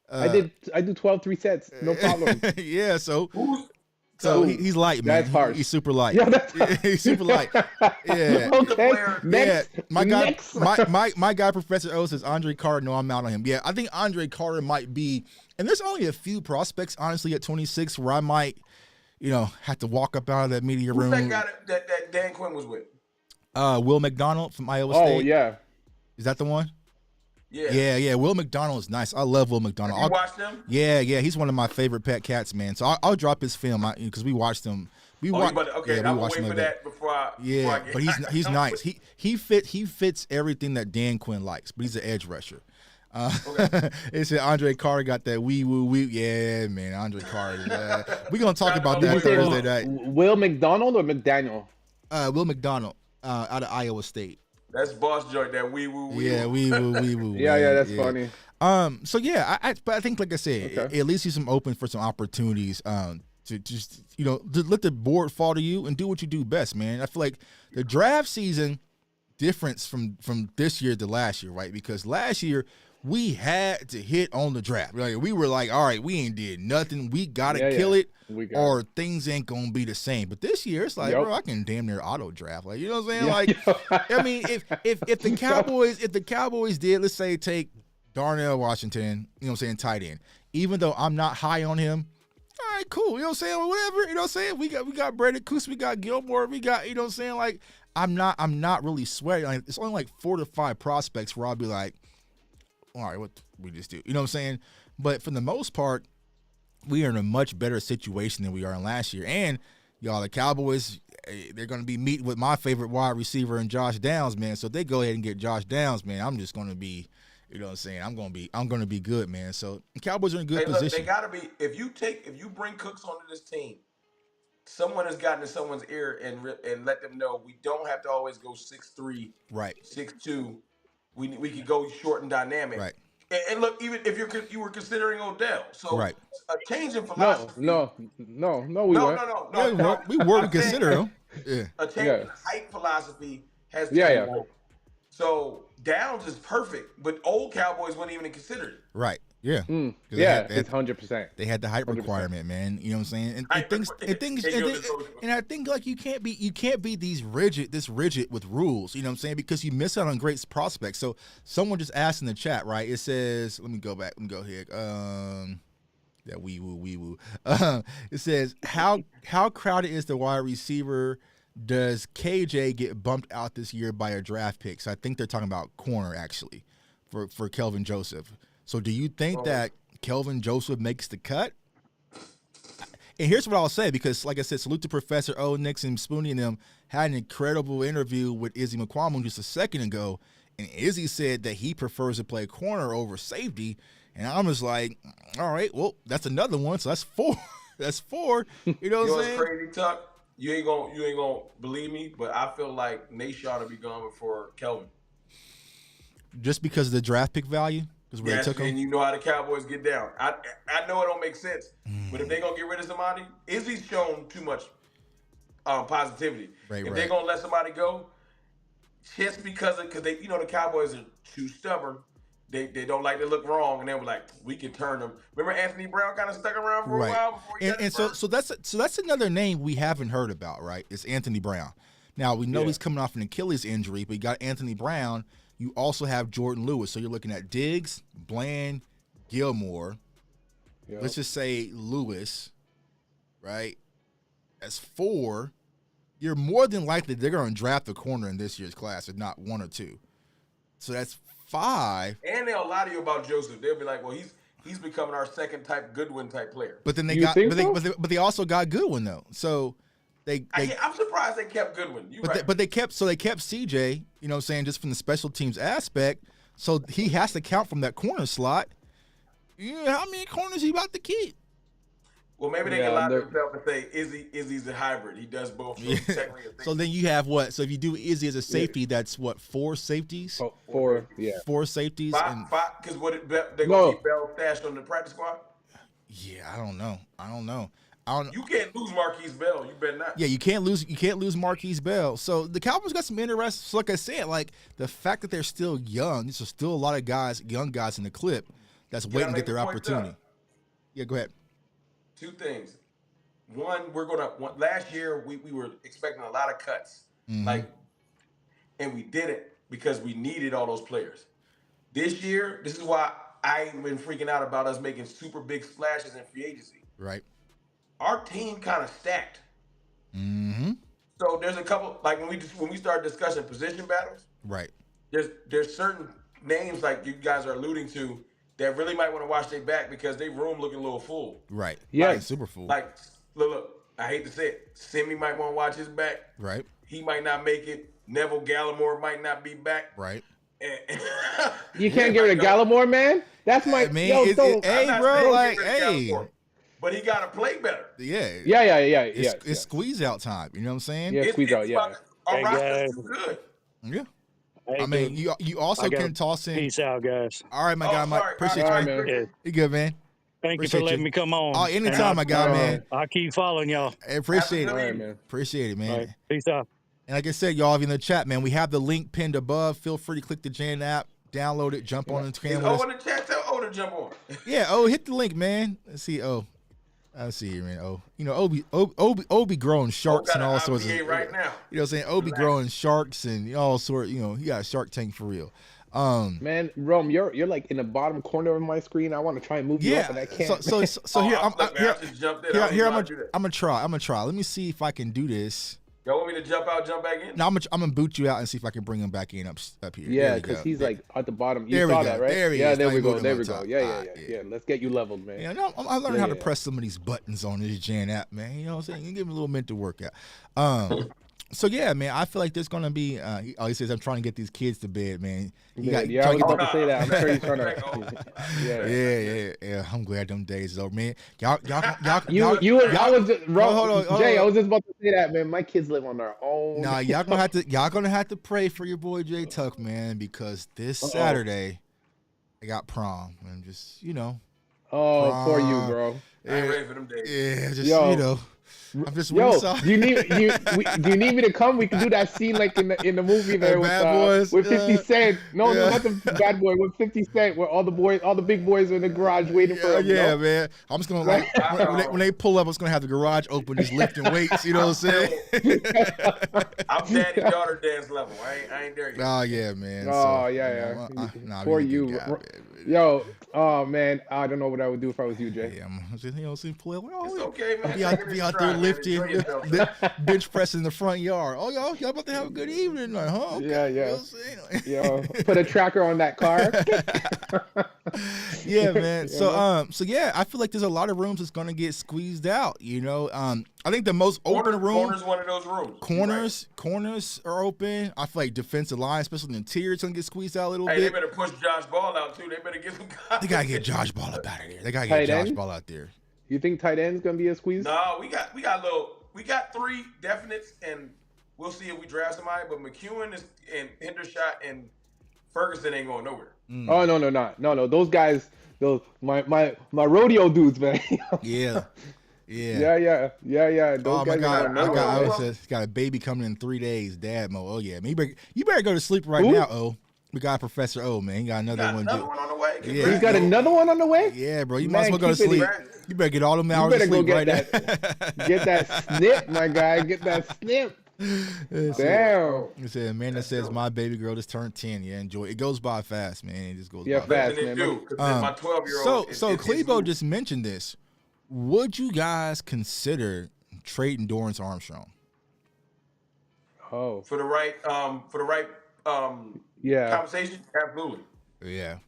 I do 12 3 sets. No problem. Yeah, so So he's light, man. That's harsh. He's super light. Yeah, that's he's super light. Yeah. Okay. Next. Yeah. My guy, Next. my guy, Professor O says Andre Carter. No, I'm out on him. Yeah, I think Andre Carter might be. And there's only a few prospects, honestly, at 26 where I might, have to walk up out of that media room. Who's that guy that Dan Quinn was with? Will McDonald from Iowa State. Oh yeah. Is that the one? Yeah. Yeah. Will McDonald is nice. I love Will McDonald. Have you watched him? Yeah. He's one of my favorite pet cats, man. So I'll drop his film because we watched him. I'm gonna wait for that before I. Yeah, before I but he's nice. He fits everything that Dan Quinn likes, but he's an edge rusher. Okay. It said Andre Carter got that wee woo wee. Yeah, man, Andre Carter. We're gonna talk about that Thursday night. Will McDonald or McDaniel? Will McDonald out of Iowa State. That's boss joint. That wee woo wee. Yeah, wee woo wee woo. Yeah, that's funny. So yeah, but I think, like I said, at least he's open for some opportunities. To just to let the board fall to you and do what you do best, man. I feel like the draft season difference from this year to last year, right? Because last year we had to hit on the draft. Like we were like, all right, we ain't did nothing. We gotta kill it, or things ain't gonna be the same. But this year it's like, bro, I can damn near auto draft. Like, you know what I'm saying? Like, I mean, if the Cowboys did, let's say, take Darnell Washington, tight end, even though I'm not high on him. All right, cool. You know what I'm saying? Whatever. You know what I'm saying? We got Brandon Cooks, we got Gilmore, we got, you know what I'm saying? Like, I'm not really sweating. Like, it's only like 4 to 5 prospects where I'll be like, all right, what we just do? You know what I'm saying? But for the most part, we are in a much better situation than we are in last year. And y'all, the Cowboys, they're going to be meeting with my favorite wide receiver in Josh Downs, man. So if they go ahead and get Josh Downs, man, I'm just going to be, you know what I'm saying? I'm gonna be good, man. So the Cowboys are in a good position. They gotta be. If you bring Cooks onto this team, someone has gotten to someone's ear and let them know we don't have to always go 6'3", right, 6'2". We could go short and dynamic. Right. And look, even if you were considering Odell, so right. A change in philosophy. No, we weren't. We were considering him. Yeah. A change in height philosophy has to yeah. So Downs is perfect, but old Cowboys wouldn't even consider it. Right. Yeah. It's 100%. They had the height 100%. Requirement, man. You know what I'm saying? And I think like you can't be this rigid with rules. You know what I'm saying? Because you miss out on great prospects. So someone just asked in the chat, right? It says, let me go back. Let me go here. That wee woo. It says how crowded is the wide receiver? Does KJ get bumped out this year by a draft pick? So I think they're talking about corner, actually, for Kelvin Joseph. So do you think that Kelvin Joseph makes the cut? And here's what I'll say, because, like I said, salute to Professor O, Nixon, Spoonie, and them had an incredible interview with Izzy McQuamon just a second ago, and Izzy said that he prefers to play corner over safety, and I'm just like, all right, well, that's another one, so that's 4. That's 4. You know what I'm saying? Crazy, Tuck? You ain't gonna believe me, but I feel like Nation ought to be gone before Kelvin. Just because of the draft pick value? Yes, and you know how the Cowboys get down. I know it don't make sense, but if they're gonna get rid of somebody, Izzy's shown too much positivity. If they're gonna let somebody go, just because they, the Cowboys are too stubborn. They don't like to look wrong, and they were like, we can turn them. Remember Anthony Brown kind of stuck around for a while before he got his first? So that's another name we haven't heard about, right? It's Anthony Brown. Now we know he's coming off an Achilles injury, but you got Anthony Brown. You also have Jordan Lewis. So you're looking at Diggs, Bland, Gilmore. Yep. Let's just say Lewis, right? That's 4. You're more than likely they're going to draft a corner in this year's class, if not 1 or 2. So that's 5. And they'll lie to you about Joseph. They'll be like, well, he's becoming our second type Goodwin type player. But then they also got Goodwin though. So I'm surprised they kept Goodwin. But they kept CJ, you know what I'm saying, just from the special teams aspect. So he has to count from that corner slot. Yeah, how many corners he about to keep? Well, maybe they can lie to themselves and say Izzy's a hybrid. He does both. So then you have what? So if you do Izzy as a safety, that's what, 4 safeties? 4, yeah. 4 safeties. 5, because they're going to keep Bell stashed on the practice squad? Yeah, I don't know. You can't lose Marquise Bell. You better not. Yeah, you can't lose Marquise Bell. So the Cowboys got some interest. So like I said, like the fact that they're still young, there's still a lot of young guys in the clip that's waiting to get their opportunity. Yeah, go ahead. 2 things. last year we were expecting a lot of cuts, like, and we didn't because we needed all those players. This year, this is why I've been freaking out about us making super big splashes in free agency. Right. Our team kind of stacked. Mm-hmm. So there's a couple, like when we start discussing position battles, Right. There's certain names like you guys are alluding to that really might want to watch their back because their room looking a little full. Right. Yeah. Like, super full. Like, look, I hate to say it, Simi might want to watch his back. Right. He might not make it. Neville Gallimore might not be back. Right. You can't get rid of Gallimore, man. That's my hey, bro, like, hey. Gallimore, but he got to play better. Yeah. It's squeeze out time. You know what I'm saying? Yeah, squeeze out. Yeah. Our roster's too good. Yeah. Hey, I mean, you also can toss in. Peace out, guys. All right, my guy, Mike. Appreciate All you, right, man. man. You good, man? Thank you for letting me come on. Oh, anytime, my guy, man. I'll keep following y'all. I appreciate it. All right, man. Appreciate it, man. All right, peace out. And like I said, y'all, if you're in the chat, man, we have the link pinned above. Feel free to click the JJAANN app, download it, jump on the Is camera. O in the chat? Tell O to jump on. Yeah, hit the link, man. Let's see, I see here, man. You know, Obi growing sharks and all sorts of. Right now. You know what I'm saying? Obi growing sharks and all sort. You know, he got a Shark Tank for real. Man, Rome, you're like in the bottom corner of my screen. I want to try and move you up, and I can't. So here I'm gonna try. Let me see if I can do this. Y'all want me to jump back in? No, I'm gonna boot you out and see if I can bring him back in up here. Yeah, because he's like at the bottom. You there saw we go. that, right? There he is. There we go. There we top. go. Yeah. Let's get you leveled, man. Yeah, I learned how to press some of these buttons on this JJAANN app, man. You know what I'm saying? You give me a little mental workout. So yeah, man, I feel like there's gonna be. He says I'm trying to get these kids to bed, man. I was about to say that. I'm sure he's trying to. Yeah. I'm glad them days is over, man. Y'all. I was just, hold on. Jay, I was just about to say that, man. My kids live on their own. Nah, y'all gonna have to pray for your boy Jay Tuck, man, because this Saturday, I got prom, and just prom. For you, bro. I ain't ready for them days. Yeah, just I'm just do you need me to come? We can do that scene like in the movie there with 50 Cent. No, not the Bad Boy, with 50 Cent, where all the big boys are in the garage waiting for him. Yeah, man. I'm just gonna when they pull up, I'm just gonna have the garage open, just lifting weights. You know what I'm saying? I'm daddy daughter dance level. I ain't there yet. Oh yeah, man. For you, yo. Oh man, I don't know what I would do if I was you, Jay. Yeah, I'm just see play. It's okay, man. Be out there lifting, bench pressing in the front yard. Oh, y'all about to have a good evening tonight, huh? Okay. Yeah. Put a tracker on that car. Yeah, man. So I feel like there's a lot of rooms that's gonna get squeezed out. You know, I think the most open room. Corners, one of those rooms. Corners are open. I feel like defensive line, especially the interior, is gonna get squeezed out a little bit. They better push Josh Ball out too. They better get some guys. They gotta get Josh Ball up out of there. They gotta get Josh Ball out there. You think tight end's gonna be a squeeze? No, we got 3 definites, and we'll see if we draft somebody. But McEwen and Hendershot and Ferguson ain't going nowhere. Oh no. Those guys, my rodeo dudes, man. Yeah. Those guys I got a baby coming in 3 days. Dad, Mo. Oh yeah, man. You better go to sleep right now. Oh, we got Professor O, man. He got another one. Another one on the way. Yeah, he's got another one on the way. Yeah, bro. You might as well go to sleep. You better get all them hours of sleep right now. Get that snip, my guy. Get that snip. Damn. He said, Amanda says my baby girl just turned 10. Yeah, enjoy. It goes by fast, man. It just goes by fast, man. My 12-year-old. So Clebo just mentioned this. Would you guys consider trading Dorrance Armstrong? Oh, for the right conversation, absolutely. Yeah.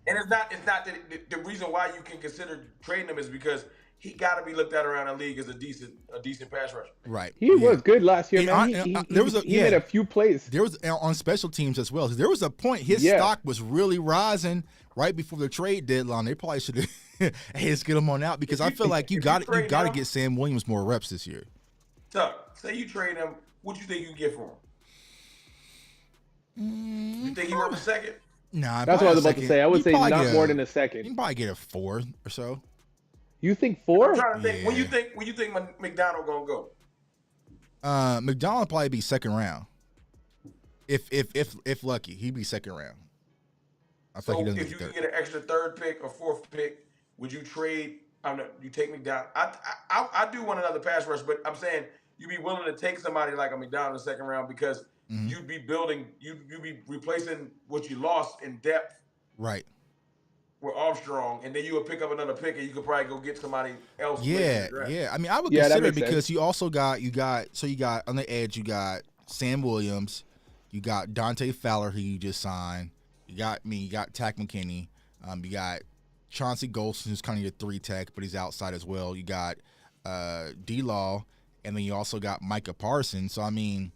And it's not that the reason why you can consider trading him is because he got to be looked at around the league as a decent pass rusher. Right. He was good last year, man. He made a few plays. There was on special teams as well. There was a point his stock was really rising right before the trade deadline. They probably should have hey, let's get him on out because I feel like you got to get Sam Williams more reps this year. Tuck, say you trade him, what you think you can get for him? You think he worth a second? Nah, that's what I was about to say. I would say not more than a second. You can probably get a 4 or so. You think 4? I'm trying to think. When you think McDonald gonna go? McDonald probably be second round. If lucky, he'd be second round. I So if you could get an extra 3rd pick or 4th pick, would you trade You take McDonald. I do want another pass rush, but I'm saying you'd be willing to take somebody like a McDonald in the second round because you'd be building, you'd be replacing what you lost in depth. Right. With Armstrong, and then you would pick up another pick, and you could probably go get somebody else. Yeah, yeah. I mean, I would consider it because you also got on the edge, you got Sam Williams, you got Dante Fowler, who you just signed. You got Tack McKinney. You got Chauncey Golston, who's kind of your 3 tech, but he's outside as well. You got D-Law, and then you also got Micah Parsons. So I mean,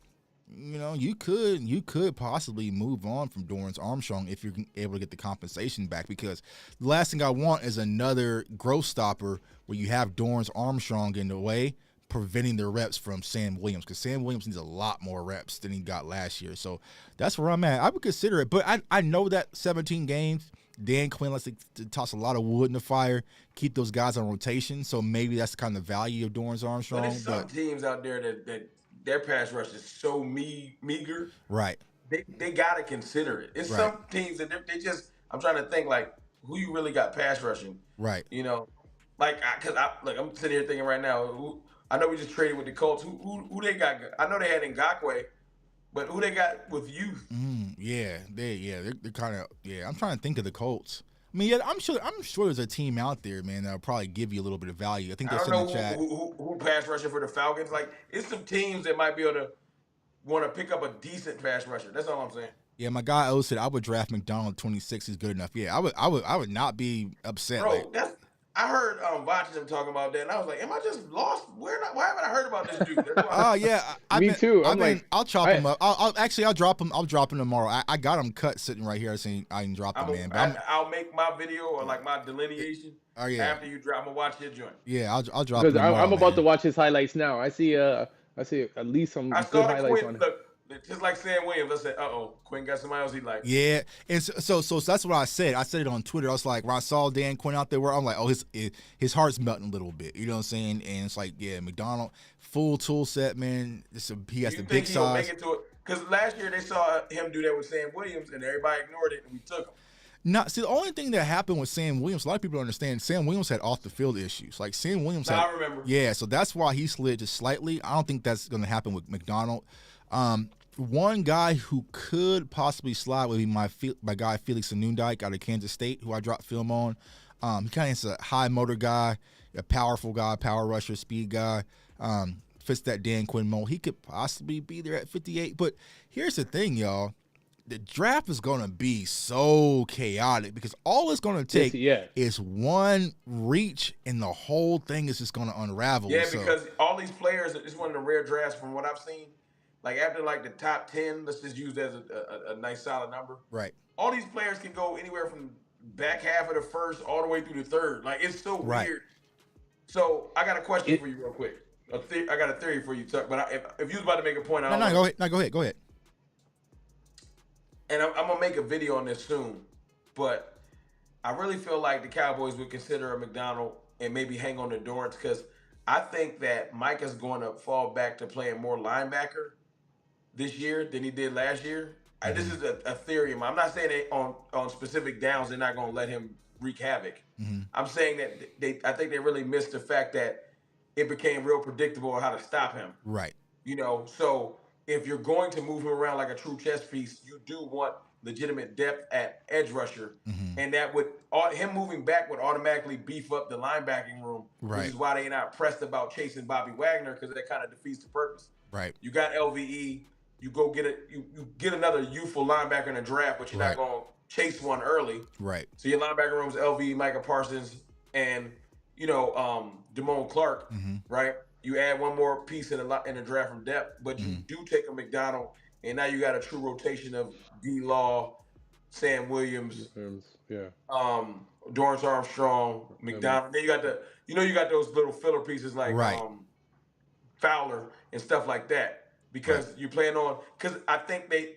you could possibly move on from Dorrance Armstrong if you're able to get the compensation back, because the last thing I want is another growth stopper where you have Dorrance Armstrong in the way, preventing the reps from Sam Williams, because Sam Williams needs a lot more reps than he got last year. So that's where I'm at. I would consider it, but I know that 17 games, Dan Quinn likes to toss a lot of wood in the fire, keep those guys on rotation. So maybe that's the kind of value of Dorrance Armstrong. But there's some teams out there that their pass rush is so meager. Right. They got to consider it. It's some teams that they just, I'm trying to think, like, who you really got pass rushing. Right. Like, I'm sitting here thinking right now, I know we just traded with the Colts. Who they got? I know they had Ngakoue, but who they got with youth? They're kind of, I'm trying to think of the Colts. I mean, I'm sure there's a team out there, man, that'll probably give you a little bit of value. I think they're in the chat. Who pass rushing for the Falcons? Like, it's some teams that might be able to want to pick up a decent pass rusher. That's all I'm saying. Yeah, my guy O said I would draft McDonald 26. He's good enough. Yeah, I would not be upset. Bro, I heard Vach talking about that, and I was like, "Am I just lost? Why haven't I heard about this dude?" Oh yeah, me too. I'll chop him up. I'll drop him. I'll drop him tomorrow. I got him cut sitting right here. I can drop him, man. But I'll make my video or like my delineation. Oh yeah. After you drop, I'm gonna watch your joint. Yeah, I'll drop him tomorrow. I'm about to watch his highlights now. I see at least some good highlights on him. Just like Sam Williams, I said, Quinn got somebody else he likes. Yeah, and so that's what I said. I said it on Twitter. I was like, when I saw Dan Quinn out there, where I'm like, his heart's melting a little bit. You know what I'm saying? And it's like, yeah, McDonald, full tool set, man. He has the big size. Because last year they saw him do that with Sam Williams, and everybody ignored it, and we took him. Now, see, the only thing that happened with Sam Williams, a lot of people don't understand, Sam Williams had off-the-field issues. Like, Sam Williams I remember. Yeah, so that's why he slid just slightly. I don't think that's going to happen with McDonald. One guy who could possibly slide would be my guy Felix Anundike out of Kansas State, who I dropped film on. He kind of is a high motor guy, a powerful guy, power rusher, speed guy. Fits that Dan Quinn mold. He could possibly be there at 58. But here's the thing, y'all. The draft is going to be so chaotic because all it's going to take is one reach, and the whole thing is just going to unravel. Yeah, because all these players, it's one of the rare drafts from what I've seen. Like, after, like, the top 10, let's just use that as a nice solid number. Right. All these players can go anywhere from back half of the first all the way through the third. Like, it's so weird. So, I got a question for you real quick. I got a theory for you, Tuck. But if you was about to make a point, go ahead. And I'm going to make a video on this soon. But I really feel like the Cowboys would consider a McDonald and maybe hang on to Dorrance, because I think that Mike is going to fall back to playing more linebacker this year than he did last year. This is a theory. I'm not saying that on specific downs they're not going to let him wreak havoc. I'm saying that I think they really missed the fact that it became real predictable on how to stop him. Right. So if you're going to move him around like a true chess piece, you do want legitimate depth at edge rusher, and that him moving back would automatically beef up the linebacking room, which is why they're not pressed about chasing Bobby Wagner, because that kind of defeats the purpose. Right. You got LVE. You go get you get another youthful linebacker in the draft, but you're not going to chase one early. Right. So your linebacker room is LVE, Micah Parsons, and Damone Clark. Right. You add one more piece in the draft from depth, but you do take a McDonald, and now you got a true rotation of D-Law, Sam Williams, Dorrance Armstrong, McDonald. Then you got you got those little filler pieces like Fowler and stuff like that. Because you plan on, because I think they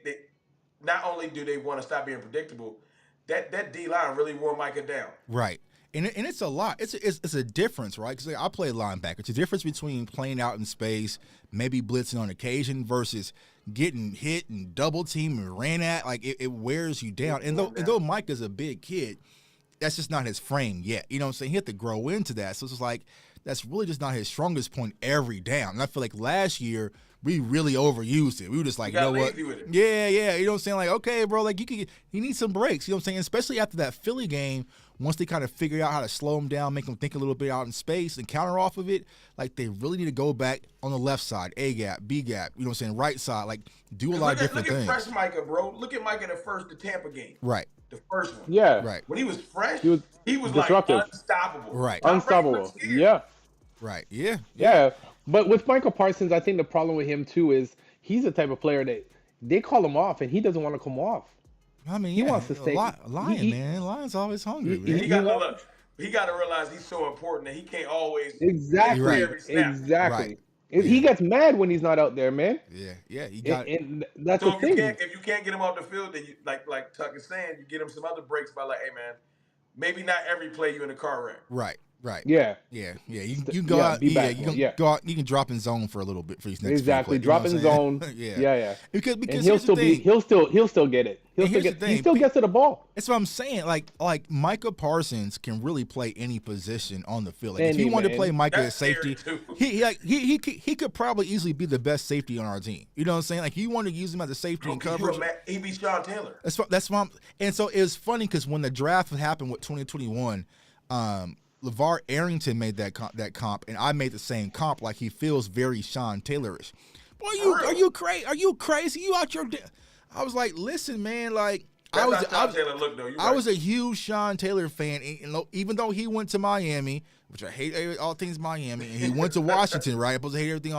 not only do they want to stop being predictable, that D line really wore Micah down. Right, and it's a lot. It's a difference, right? Because I play linebacker. It's a difference between playing out in space, maybe blitzing on occasion, versus getting hit and double teamed and ran at. Like it wears you down. And though Micah's a big kid, that's just not his frame yet. You know what I'm saying? He had to grow into that. So it's just like, that's really just not his strongest point every down. And I feel like last year, we really overused it. We were just like, you know what? Yeah. You know what I'm saying? Like, okay, bro, like he needs some breaks. You know what I'm saying? Especially after that Philly game, once they kind of figure out how to slow him down, make him think a little bit out in space and counter off of it, like they really need to go back on the left side, A gap, B gap, you know what I'm saying, right side, like do a lot of different things. Look at fresh Micah, bro. Look at Micah the Tampa game. Right. The first one. Yeah. Right. When he was fresh, he was disruptive. like unstoppable. Right. Unstoppable. Yeah. Right. Yeah. But with Michael Parsons, I think the problem with him too is he's the type of player that they call him off and he doesn't want to come off. I mean, he wants to stay. Lion, man. Lion's always hungry. Man. He got to realize he's so important that he can't always exactly. Right. He gets mad when he's not out there, man. Yeah. He got. And that's so the thing. If you can't get him off the field, then you, like Tuck is saying, you get him some other breaks by like, hey man, maybe not every play you in the car wreck. Right. Yeah. You can go out. You can go out. You can drop in zone for a little bit for these next. Exactly. Drop in zone. Yeah. Because and he'll still get it. He still gets to the ball. That's what I'm saying. Like Micah Parsons can really play any position on the field. Like if he wanted to play Micah as safety, he could probably easily be the best safety on our team. You know what I'm saying? Like you want to use him as a safety and coverage. He'd be Sean Taylor. That's why. And so it's funny because when the draft happened with 2021, LeVar Arrington made that comp, and I made the same comp. Like he feels very Sean Taylorish. Boy, are you crazy? Are you crazy? You out your? I was like, listen, man. Like I was a huge Sean Taylor fan, and even though he went to Miami, which I hate all things Miami, and he went to Washington, right? I'm supposed to hate everything.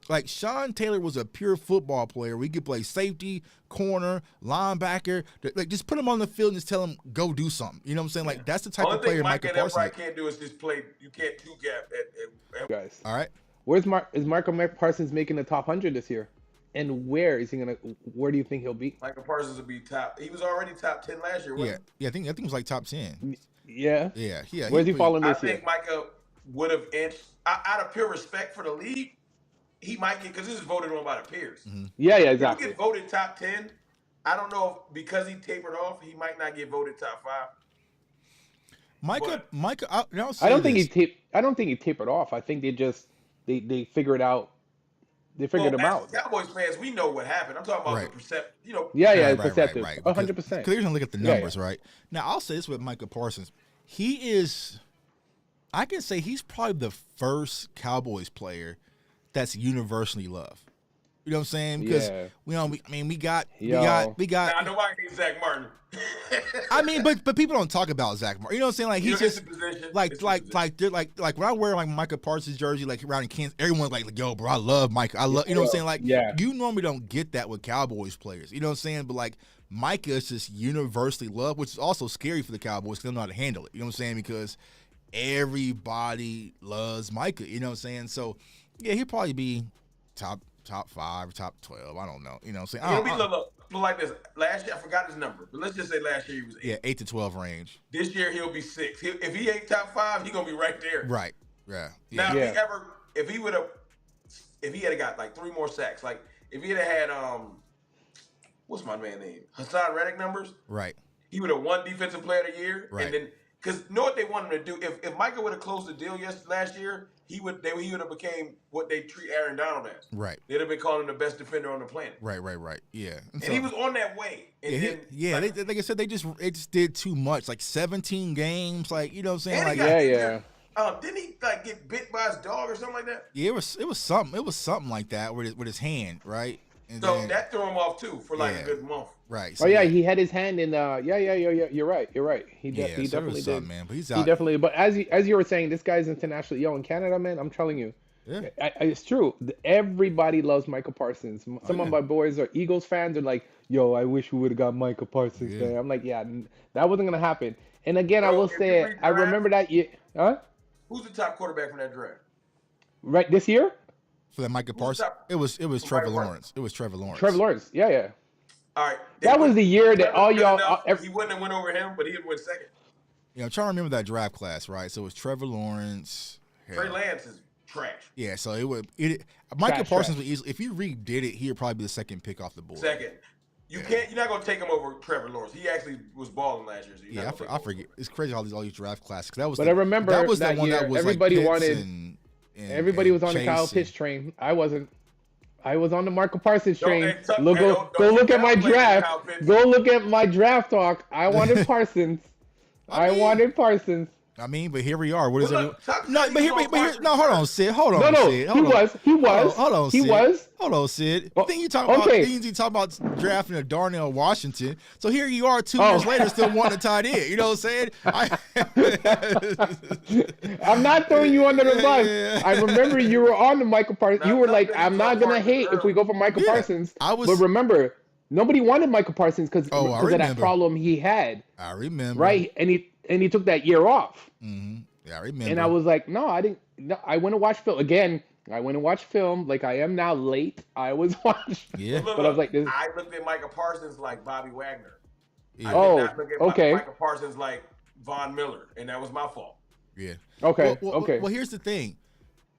Like Sean Taylor was a pure football player. We could play safety, corner, linebacker. Like just put him on the field and just tell him go do something. You know what I'm saying? Like that's the type of player Micah Parsons can't do is just play. You can't two gap at guys. All right. Is Michael Parsons making the top 100 this year? And where is he gonna? Where do you think he'll be? Michael Parsons will be top. He was already top 10 last year. I think it was like top 10. Yeah. Where's he falling this year? I think Micah would have inched out of pure respect for the league. He might get, because this is voted on by the peers. Mm-hmm. Yeah, exactly. If he get voted top 10, I don't know if because he tapered off, he might not get voted top 5. Micah. I don't think he tapered off. I think they figured out. They figured him out. Cowboys fans, we know what happened. I'm talking about the perception. You know. Perceptive. 100%. Because you're gonna look at the numbers, right? Now I'll say this with Micah Parsons, I can say he's probably the first Cowboys player that's universally loved. You know what I'm saying? Because we got. Now nobody hates Zach Martin. I mean, but people don't talk about Zach Martin. You know what I'm saying? Like he's just like when I wear like Micah Parsons jersey like around in Kansas, everyone's like, yo, bro, I love Micah. You know what I'm saying? Like you normally don't get that with Cowboys players. You know what I'm saying? But like Micah is just universally loved, which is also scary for the Cowboys because they don't know how to handle it. You know what I'm saying? Because everybody loves Micah. You know what I'm saying? So yeah, he'll probably be top 5 or top 12. I don't know. You know what I'm saying? He'll be look like this. Last year, I forgot his number, but let's just say last year he was 8. Yeah, 8 to 12 range. This year he'll be 6. If he ain't top 5, he's gonna be right there. Right. Yeah. Now, if he had got like 3 more sacks, like if he had what's my man's name? Hassan Reddick numbers. Right. He would have won Defensive Player of the Year, right. And then because know what they wanted him to do. If Micah would have closed the deal last year, he would have became what they treat Aaron Donald as. Right. They'd have been calling him the best defender on the planet. Right. Yeah. And he was on that way. And like I said, they just did too much. Like 17 games. Like you know what I'm saying? Didn't he like get bit by his dog or something like that? Yeah, it was something. It was something like that with his hand, right? And so that threw him off too for like a good month. Right. So, he had his hand in. You're right. He definitely did, man. But he's out. He definitely. But as you were saying, this guy's internationally. In Canada, man, I'm telling you, it's true. Everybody loves Michael Parsons. Some of my boys are Eagles fans. They're like, yo, I wish we would have got Michael Parsons. Man. I'm like, that wasn't gonna happen. And again, I will say, I remember that year. Huh? Who's the top quarterback from that draft? Right this year. For that Micah Parsons, it was Trevor Lawrence. It was Trevor Lawrence. Trevor Lawrence, yeah. All right. That was the year that all y'all. He wouldn't have went over him, but he'd win second. I'm trying to remember that draft class, right? So it was Trevor Lawrence. Trey Lance is trash. Yeah, so Micah Parsons would easily, if you redid it, he would probably be the second pick off the board. Second. You're not gonna take him over Trevor Lawrence. He actually was balling last year. So I forget. It's crazy all these draft classes. That was. But I remember that was that the one year, that was everybody like wanted. and everybody was on the Kyle Pitts train. I wasn't. I was on the Marco Parsons train. Go look at my draft. Go look at my draft talk. I wanted Parsons. I wanted Parsons. I mean, but here we are. What is it? No, but here, no, hold on, Sid. Hold on, Sid. He was. Hold on, Sid. Hold on, Sid. Then you talk about drafting a Darnell Washington. So here you are 2 years later, still wanting a tight end. You know what I'm saying? I'm not throwing you under the bus. I remember you were on the Michael Parsons. You were like, I'm not gonna hate if we go for Michael Parsons. But remember, nobody wanted Michael Parsons because of that problem he had. I remember. Right, and he took that year off. Mm-hmm. Yeah, I remember. And I was like, no, I didn't. No, I went and watched film again. I went and watched film like I am now late. I was watching. Yeah. But I was like, I looked at Michael Parsons like Bobby Wagner. Yeah. I did not look at Michael Parsons like Von Miller, and that was my fault. Yeah. Okay. Well, here's the thing.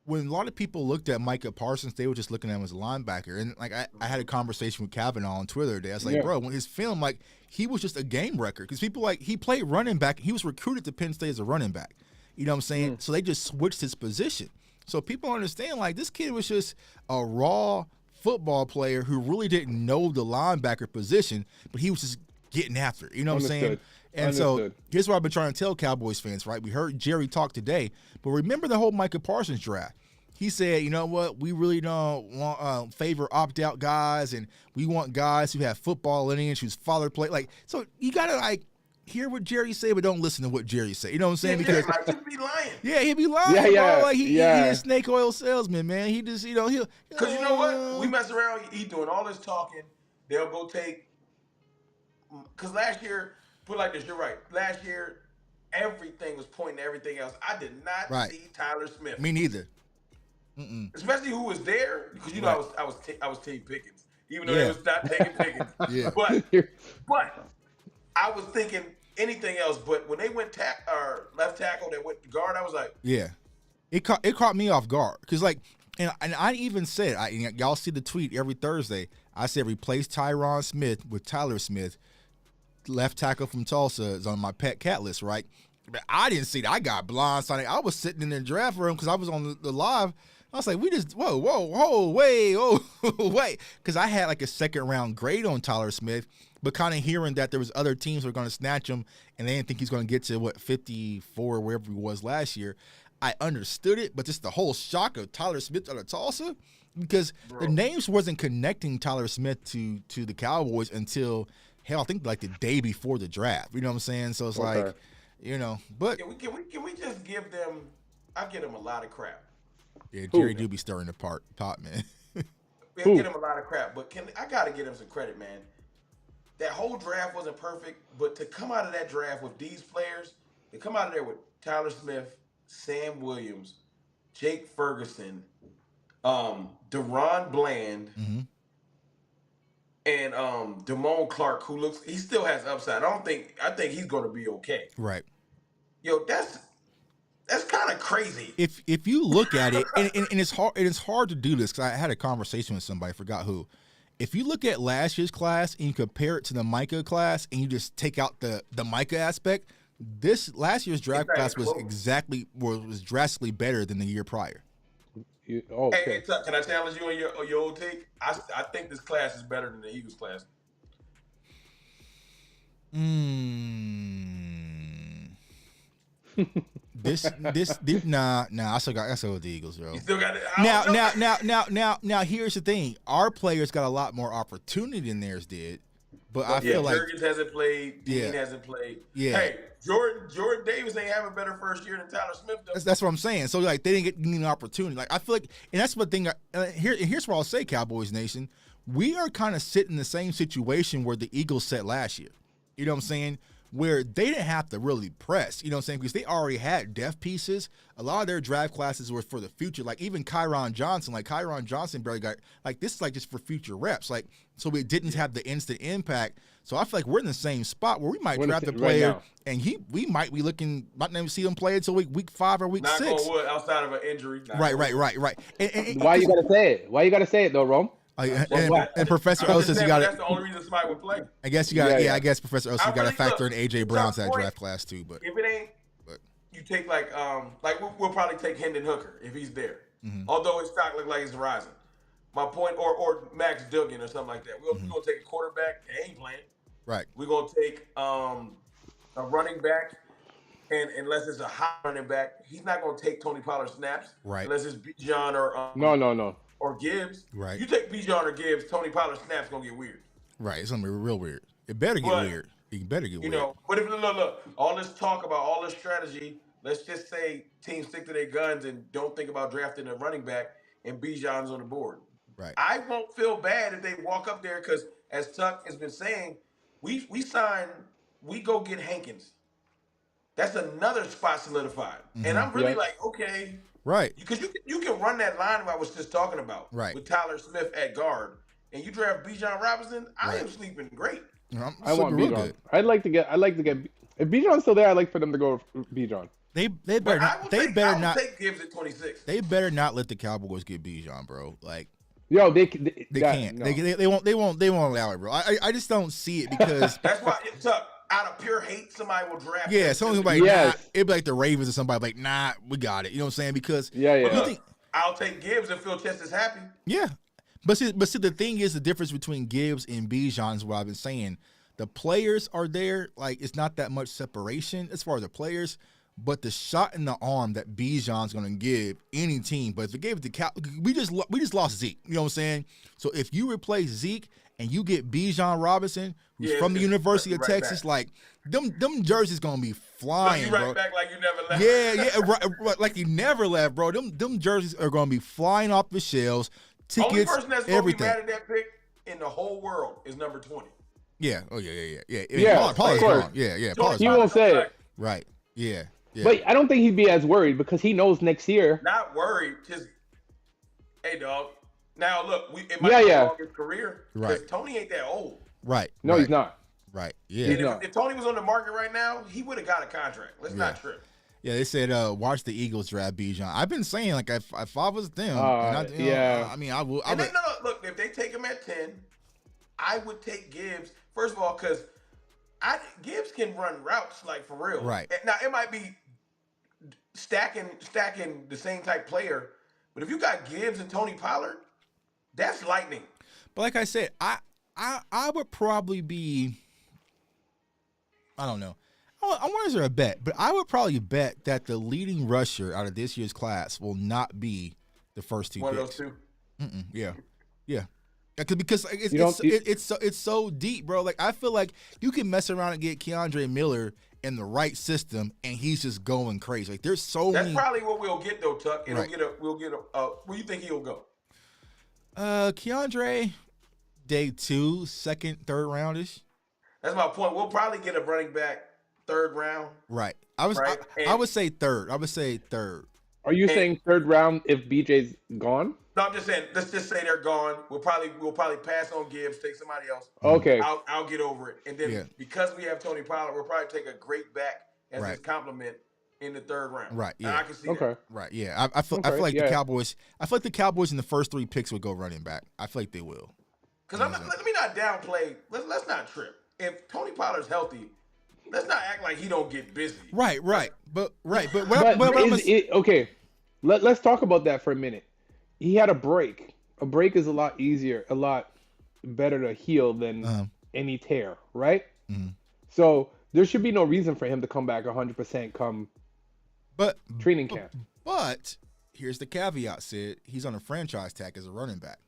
When a lot of people looked at Micah Parsons, they were just looking at him as a linebacker. And like I had a conversation with Kavanaugh on Twitter today. I was like, bro, when his film, like he was just a game wrecker. Because people he played running back. He was recruited to Penn State as a running back. You know what I'm saying? So they just switched his position. So people understand, like, this kid was just a raw football player who really didn't know the linebacker position, but he was just getting after it. You know what I'm saying? And so here's what I've been trying to tell Cowboys fans, right? We heard Jerry talk today, but remember the whole Micah Parsons draft. He said, you know what, we really don't want favor opt-out guys, and we want guys who have football lineage, whose father played. Like, so you got to, like, hear what Jerry say, but don't listen to what Jerry say. You know what I'm saying? Because he'd be lying. Yeah, he'd be lying. Bro. Like he's a snake oil salesman, man. He just, he'll. Because you know what? We mess around. He doing all this talking. They'll go take. Because last year, put it like this, you're right. Last year, everything was pointing to everything else. I did not see Tyler Smith. Me neither. Especially who was there, because I was Team Pickens, even though they was not taking Pickens. But I was thinking anything else, but when they went left tackle, they went guard, I was like, it caught me off guard because and I even said, y'all see the tweet every Thursday. I said replace Tyron Smith with Tyler Smith, left tackle from Tulsa is on my pet cat list, right? But I didn't see that. I got blindsided. I was sitting in the draft room because I was on the live. I was like, wait, because I had like a second round grade on Tyler Smith. But kind of hearing that there was other teams that were going to snatch him and they didn't think he's going to get to, 54, wherever he was last year, I understood it. But just the whole shock of Tyler Smith out of Tulsa, because the names wasn't connecting Tyler Smith to the Cowboys until, hell, I think like the day before the draft. You know what I'm saying? So it's like, but. Can we just give them, I give them a lot of crap. Yeah, Jerry do be stirring the pot, man. We get him a lot of crap, but I got to give him some credit, man. That whole draft wasn't perfect, but to come out of that draft with these players, to come out of there with Tyler Smith, Sam Williams, Jake Ferguson, Deron Bland, and Damone Clark, he still has upside. I think he's going to be okay. Right. Yo, that's kind of crazy. If you look at it, and it's hard to do this because I had a conversation with somebody, I forgot who. If you look at last year's class and you compare it to the Micah class and you just take out the Micah aspect, this last year's draft class was drastically better than the year prior. Hey, Tuck, can I challenge you on your old take? I think this class is better than the Eagles class. Nah. I still with the Eagles, bro. You still got it. Now. Here's the thing: our players got a lot more opportunity than theirs did, but I feel like Jurgens hasn't played. Dean hasn't played. Yeah. Hey, Jordan Davis ain't having a better first year than Tyler Smith does. That's what I'm saying. So like they didn't get an opportunity. Like I feel like, and that's the thing. Here's what I'll say, Cowboys Nation: we are kind of sitting in the same situation where the Eagles sat last year. You know what I'm saying? Where they didn't have to really press, you know what I'm saying? Because they already had depth pieces. A lot of their draft classes were for the future. Like even Kyron Johnson barely got, like this is like just for future reps. Like, so it didn't have the instant impact. So I feel like we're in the same spot where we might draft a player and we might be looking, might not even see him play until week 5 or week 6. Not outside of an injury. Right. And why you gotta say it? Why you gotta say it though, Rome? And Professor I'm O just says saying, you got that's the only reason somebody would play. I guess you got. Yeah. I guess Professor O says you got to factor in AJ Brown's that point, draft class too. But if it ain't, you take like we'll probably take Hendon Hooker if he's there. Although his stock looks like it's rising. My point, or Max Duggan or something like that. We're gonna take a quarterback. They ain't playing. Right. We're gonna take a running back, and unless it's a hot running back, he's not gonna take Tony Pollard snaps. Right. Unless it's Bijan or No. or Gibbs. Right. You take Bijan or Gibbs, Tony Pollard snaps gonna get weird. Right. It's gonna be real weird. It better get weird. It better get weird. You know, but if look, all this talk about all this strategy, let's just say teams stick to their guns and don't think about drafting a running back and Bijan's on the board. Right. I won't feel bad if they walk up there because, as Tuck has been saying, we go get Hankins. That's another spot solidified. And I'm really like, okay. Right. Because you can run that line I was just talking about. Right. With Tyler Smith at guard. And you draft Bijan Robinson, I am sleeping great. I want Bijan. I'd like to get if Bijan's still there, I'd like for them to go with Bijan. They better not. Take Gibbs at 26. They better not let the Cowboys get Bijan, bro. Like, yo, they can't. No. They won't allow it, bro. I just don't see it because that's why it's up. Out of pure hate, somebody will draft. Yeah, someone's like, nah, it'd be like the Ravens or somebody like, nah, we got it. You know what I'm saying? Because I'll take Gibbs if Phil Chest is happy. Yeah, but see, the thing is, the difference between Gibbs and Bijan is what I've been saying. The players are there, like it's not that much separation as far as the players, but the shot in the arm that Bijan's going to give any team. But if it gave it to we just lost Zeke. You know what I'm saying? So if you replace Zeke and you get Bijan Robinson, who's from the University of Texas, like them jerseys gonna be flying, bro. Back like you never left. Yeah, like you never left, bro. Them jerseys are gonna be flying off the shelves. Tickets, only person that's gonna be everything. mad at that pick in the whole world is number 20. Yeah. Oh yeah. Pollard's gone. Yeah. He won't say it. Right. Yeah. But I don't think he'd be as worried because he knows next year. Not worried, just hey dog. Now look, it might be a longest career because Tony ain't that old. Right. No, he's not. Right. Yeah. If Tony was on the market right now, he would have got a contract. Let's not trip. Yeah, they said watch the Eagles draft Bijan. I've been saying like if I was them, I mean I would. Look, if they take him at 10, I would take Gibbs first of all because Gibbs can run routes like for real. Right. Now it might be stacking the same type player, but if you got Gibbs and Tony Pollard, that's lightning. But like I said, I would probably be. I don't know. I wonder is there a bet, but I would probably bet that the leading rusher out of this year's class will not be the first two. One picks. of those two. Yeah. Because it's so deep, bro. Like I feel like you can mess around and get Keandre Miller in the right system, and he's just going crazy. Like there's so many. That's probably what we'll get though, Tuck. And we'll get a. Where you think he'll go? Keandre, day 2, second, third roundish. That's my point. We'll probably get a running back 3rd round. Right. I would say third. Are you saying 3rd round if BJ's gone? No, I'm just saying. Let's just say they're gone. We'll probably pass on Gibbs, take somebody else. Okay. I'll get over it, and then because we have Tony Pollard, we'll probably take a great back as his compliment in the 3rd round. Right. Yeah. And I can see that. Right. Yeah. I feel like the Cowboys. I feel like the Cowboys in the first 3 picks would go running back. I feel like they will. Because let me not downplay. Let's not trip. If Tony Pollard's healthy, let's not act like he don't get busy. Right. But okay. Let's talk about that for a minute. He had a break. A break is a lot easier, a lot better to heal than any tear, right? Mm-hmm. So there should be no reason for him to come back 100% come training camp. But here's the caveat, Sid. He's on a franchise tag as a running back.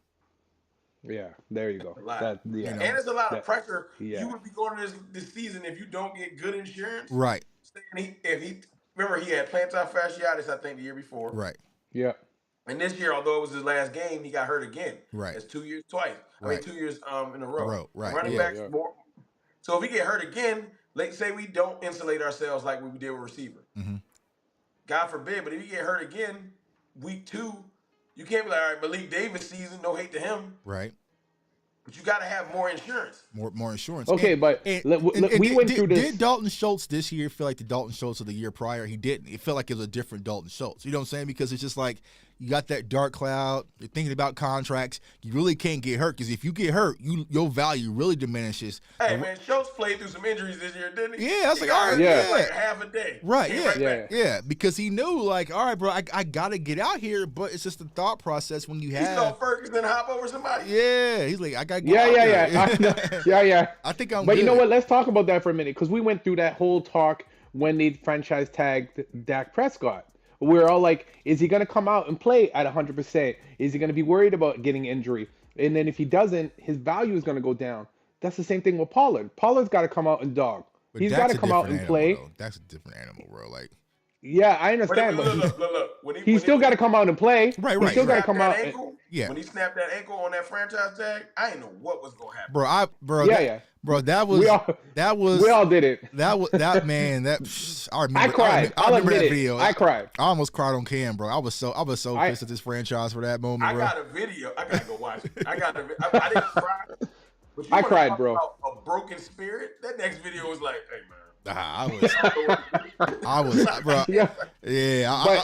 Yeah, there you go. And there's a lot of pressure. Yeah. You would be going to this season if you don't get good insurance. Right. Remember he had plantar fasciitis, I think, the year before. Right. Yeah. And this year, although it was his last game, he got hurt again. Right. It's 2 years twice. Right. 2 years in a row. Right. Running backs more. So if he get hurt again, let's say we don't insulate ourselves like we did with receiver. Mm-hmm. God forbid, but if he get hurt again, week 2, you can't be like, all right, Malik Davis season, no hate to him. Right. But you got to have more insurance. More insurance. Okay, we went through this. Did Dalton Schultz this year feel like the Dalton Schultz of the year prior? He didn't. It felt like it was a different Dalton Schultz. You know what I'm saying? Because it's just like You got that dark cloud. You're thinking about contracts. You really can't get hurt because if you get hurt, your value really diminishes. Hey, man, Schultz played through some injuries this year, didn't he? Yeah, I was like, all right, yeah. Like half a day. Right, Yeah, because he knew, like, all right, bro, I got to get out here, but it's just the thought process when you He have. saw Ferguson hop over somebody. Yeah, he's like, I got to get out Yeah. here. I think I'm But good. you know what? Let's talk about that for a minute because we went through that whole talk when they franchise tagged Dak Prescott. We were all like, is he going to come out and play at 100%? Is he going to be worried about getting injury? And then if he doesn't, his value is going to go down. That's the same thing with Pollard. Pollard's got to come out and dog. But He's Dak's got to a come out and different play. animal, though. That's a different animal, bro. Like, Yeah, I understand. Look. He's still got to come out and play. Right. He's still got to come out. Yeah. When he snapped that ankle on that franchise tag, I didn't know what was gonna happen. Bro. That was. We all did it. That man. I cried. I remember that video. I cried. I almost cried on cam, bro. I was so pissed at this franchise for that moment, I bro. got a video. I gotta go watch it. I didn't cry. But I cried, bro. About a broken spirit. That next video was like, hey man. I was, bro. Yeah.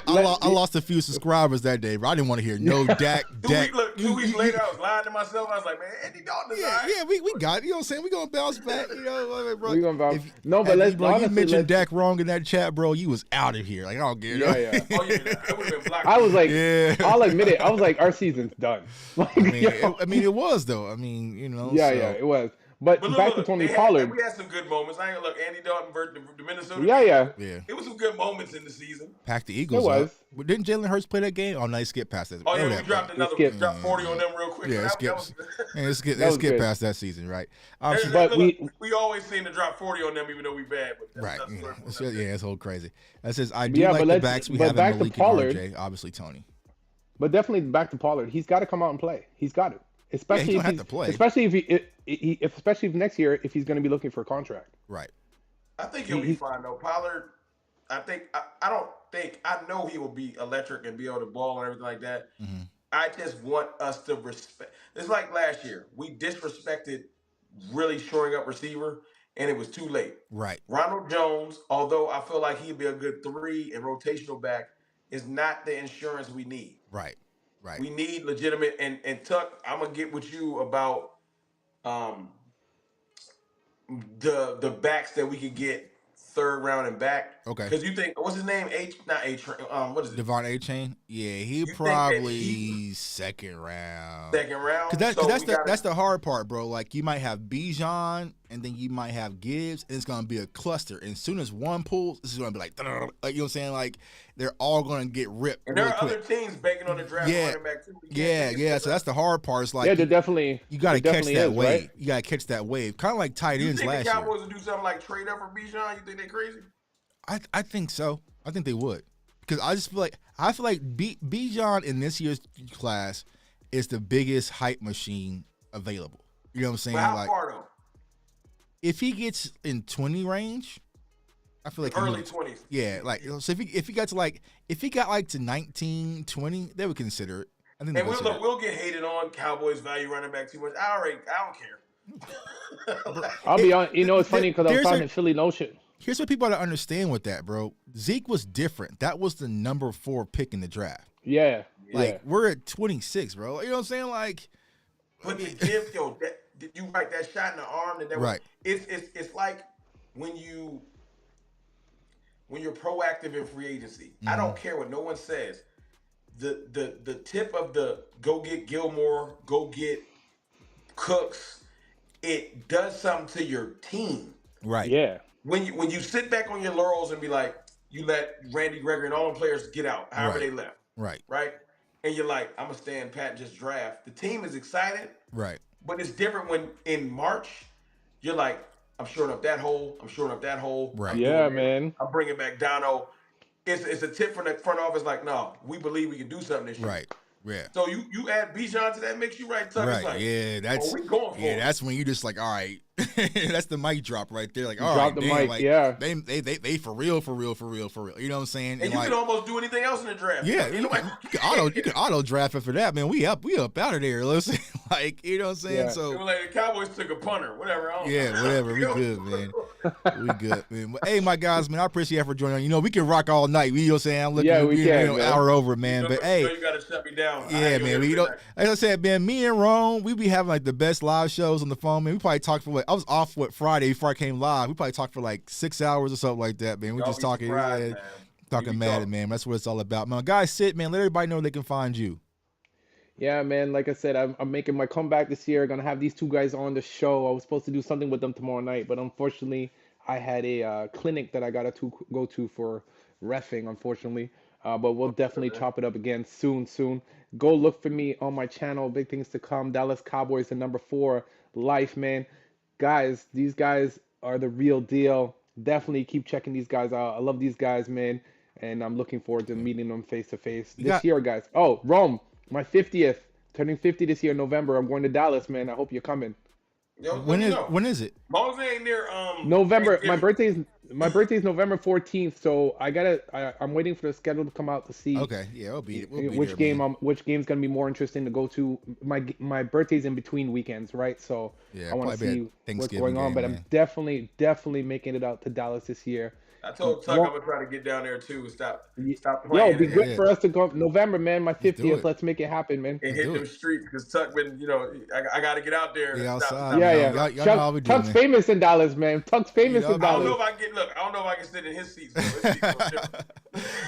I lost a few subscribers that day, bro. I didn't want to hear no Dak. 2 weeks later, I was lying to myself. I was like, man, Andy Dalton is all right. Yeah, we got it. You know what I'm saying? We gonna bounce back. You know, bro. We gonna bounce. You mentioned Dak wrong in that chat, bro. You was out of here. Like, I don't get it. Oh yeah, that would have been blocked. I was like, Yeah. I'll admit it. I was like, our season's done. Like, I mean, it was though. I mean, you know. Yeah, so. it was. But look, back to Tony Pollard. We had some good moments. I ain't look Andy Dalton versus the Minnesota. Yeah. It was some good moments in the season. Pack the Eagles. It was. But didn't Jalen Hurts play that game? Oh, no, he skipped past that. Oh yeah, we dropped another. Skip. Dropped 40 on them real quick. Yeah, let's skip good. past that season, right? But we always seem to drop 40 on them, even though we bad. But Right. that's It's whole crazy. That says I do like the backs we have in Malik and RJ. Obviously, Tony. But definitely back to Pollard. He's got to come out and play. He's got to. Especially he's if gonna have to play. Especially if next year if he's going to be looking for a contract. Right. I think he'll be fine though. Pollard, I know he will be electric and be able to ball and everything like that. Mm-hmm. I just want us to respect. It's like last year. We disrespected really shoring up receiver, and it was too late. Right. Ronald Jones, although I feel like he'd be a good 3 and rotational back, is not the insurance we need. Right. We need legitimate and Tuck. I'm gonna get with you about the backs that we could get 3rd round and back. Okay. Because you think what's his name? What is it? Devon A-Chain? Yeah, he probably 2nd round. 2nd round. Because that's the hard part, bro. Like you might have Bijan and then you might have Gibbs, and it's gonna be a cluster. And as soon as one pulls, this is gonna be like you know what I'm saying? Like they're all gonna get ripped. And there really are quick. other teams banking on the draft running back too. Yeah. So that's the hard part. It's like Yeah, definitely. You gotta catch that wave. Right? You gotta catch that wave. Kind of like tight ends last year. You think the Cowboys would do something like trade up for Bijan? You think they crazy? I think so. I think they would. Because I feel like Bijan in this year's class is the biggest hype machine available. You know what I'm saying? But how far though? If he gets in 20 range, I feel like early 20s. Yeah, like so if he got to 19, 20, they would consider it. I think. And we'll get hated on Cowboys value running back too much. I don't care. I'll be on. You know, it's funny because I was talking to Philly Notion. Here's what people got to understand with that, bro. Zeke was different. That was the number 4 pick in the draft. Yeah. Like we're at 26, bro. You know what I'm saying? Like, but the gift, did you write that shot in the arm? Right. It's like when you're proactive in free agency. I don't care what no one says. The tip of the go get Gilmore, go get Cooks, it does something to your team. Right. Yeah. When you sit back on your laurels and be like, you let Randy Gregory and all them players get out, however they left. Right. And you're like, I'm gonna stand pat and just draft. The team is excited. Right. But it's different when in March, you're like, I'm shoring up that hole. I'm shoring up that hole. Right. Yeah, man. I'm bringing back Dono. It's a tip from the front office like, no, we believe we can do something this year. Right. Yeah. So you add Bijan to that mix, you right, Tuck. Right. Like, yeah. That's we going for it. that's when you just like, all right. That's the mic drop right there. Like, all Drop right, the damn, mic, like, yeah. They for real. You know what I'm saying? And you like, can almost do anything else in the draft. yeah, you can auto draft after that, man. We up out of there. Listen, Like, you know what I'm saying? Yeah. So It was like the Cowboys took a punter, whatever. I don't yeah, know. whatever. We good, man. We good, man. But, hey, my guys, man, I appreciate you for joining. You know, we can rock all night. You know what I'm saying? I'm looking Yeah, to we be can, an man. hour over, man. But hey, you gotta shut me down. yeah, man. We don't. Like I said, man, me and Rome, we be having like the best live shows on the phone, man. We probably talked for I was off Friday before I came live. We probably talked for like 6 hours or something like that, man. We're just talking, talking mad, man. That's what it's all about, man. Guys, sit, man. Let everybody know they can find you. Yeah, man. Like I said, I'm making my comeback this year. Gonna have these two guys on the show. I was supposed to do something with them tomorrow night, but unfortunately, I had a clinic that I gotta go to for reffing, unfortunately. But we'll definitely chop it up again soon. Go look for me on my channel. Big things to come. Dallas Cowboys, the #4 life, man. Guys, these guys are the real deal. Definitely keep checking these guys out. I love these guys, man, and I'm looking forward to meeting them face to face this year, guys. Oh, Rome. My 50th, turning 50 this year in November. I'm going to Dallas, man. I hope you're coming. Yo, when is it? Long as ain't near November. My birthday's November 14th, so I'm waiting for the schedule to come out to see. Okay, yeah, we'll be which game's gonna be more interesting to go to. My birthday's in between weekends, right? So yeah, I want to see what's going on. But I'm definitely making it out to Dallas this year. I told Tuck I'm gonna try to get down there too. Stop playing. Yo, it'd be good for us to go November, man. My 50th. Let's make it happen, man. And hit them streets because Tuck been, I got to get out there. Yeah, outside. Yeah. Y'all know how we do, Tuck's man. famous in Dallas, man. Tuck's famous in Dallas. I don't know if I can sit in his seats.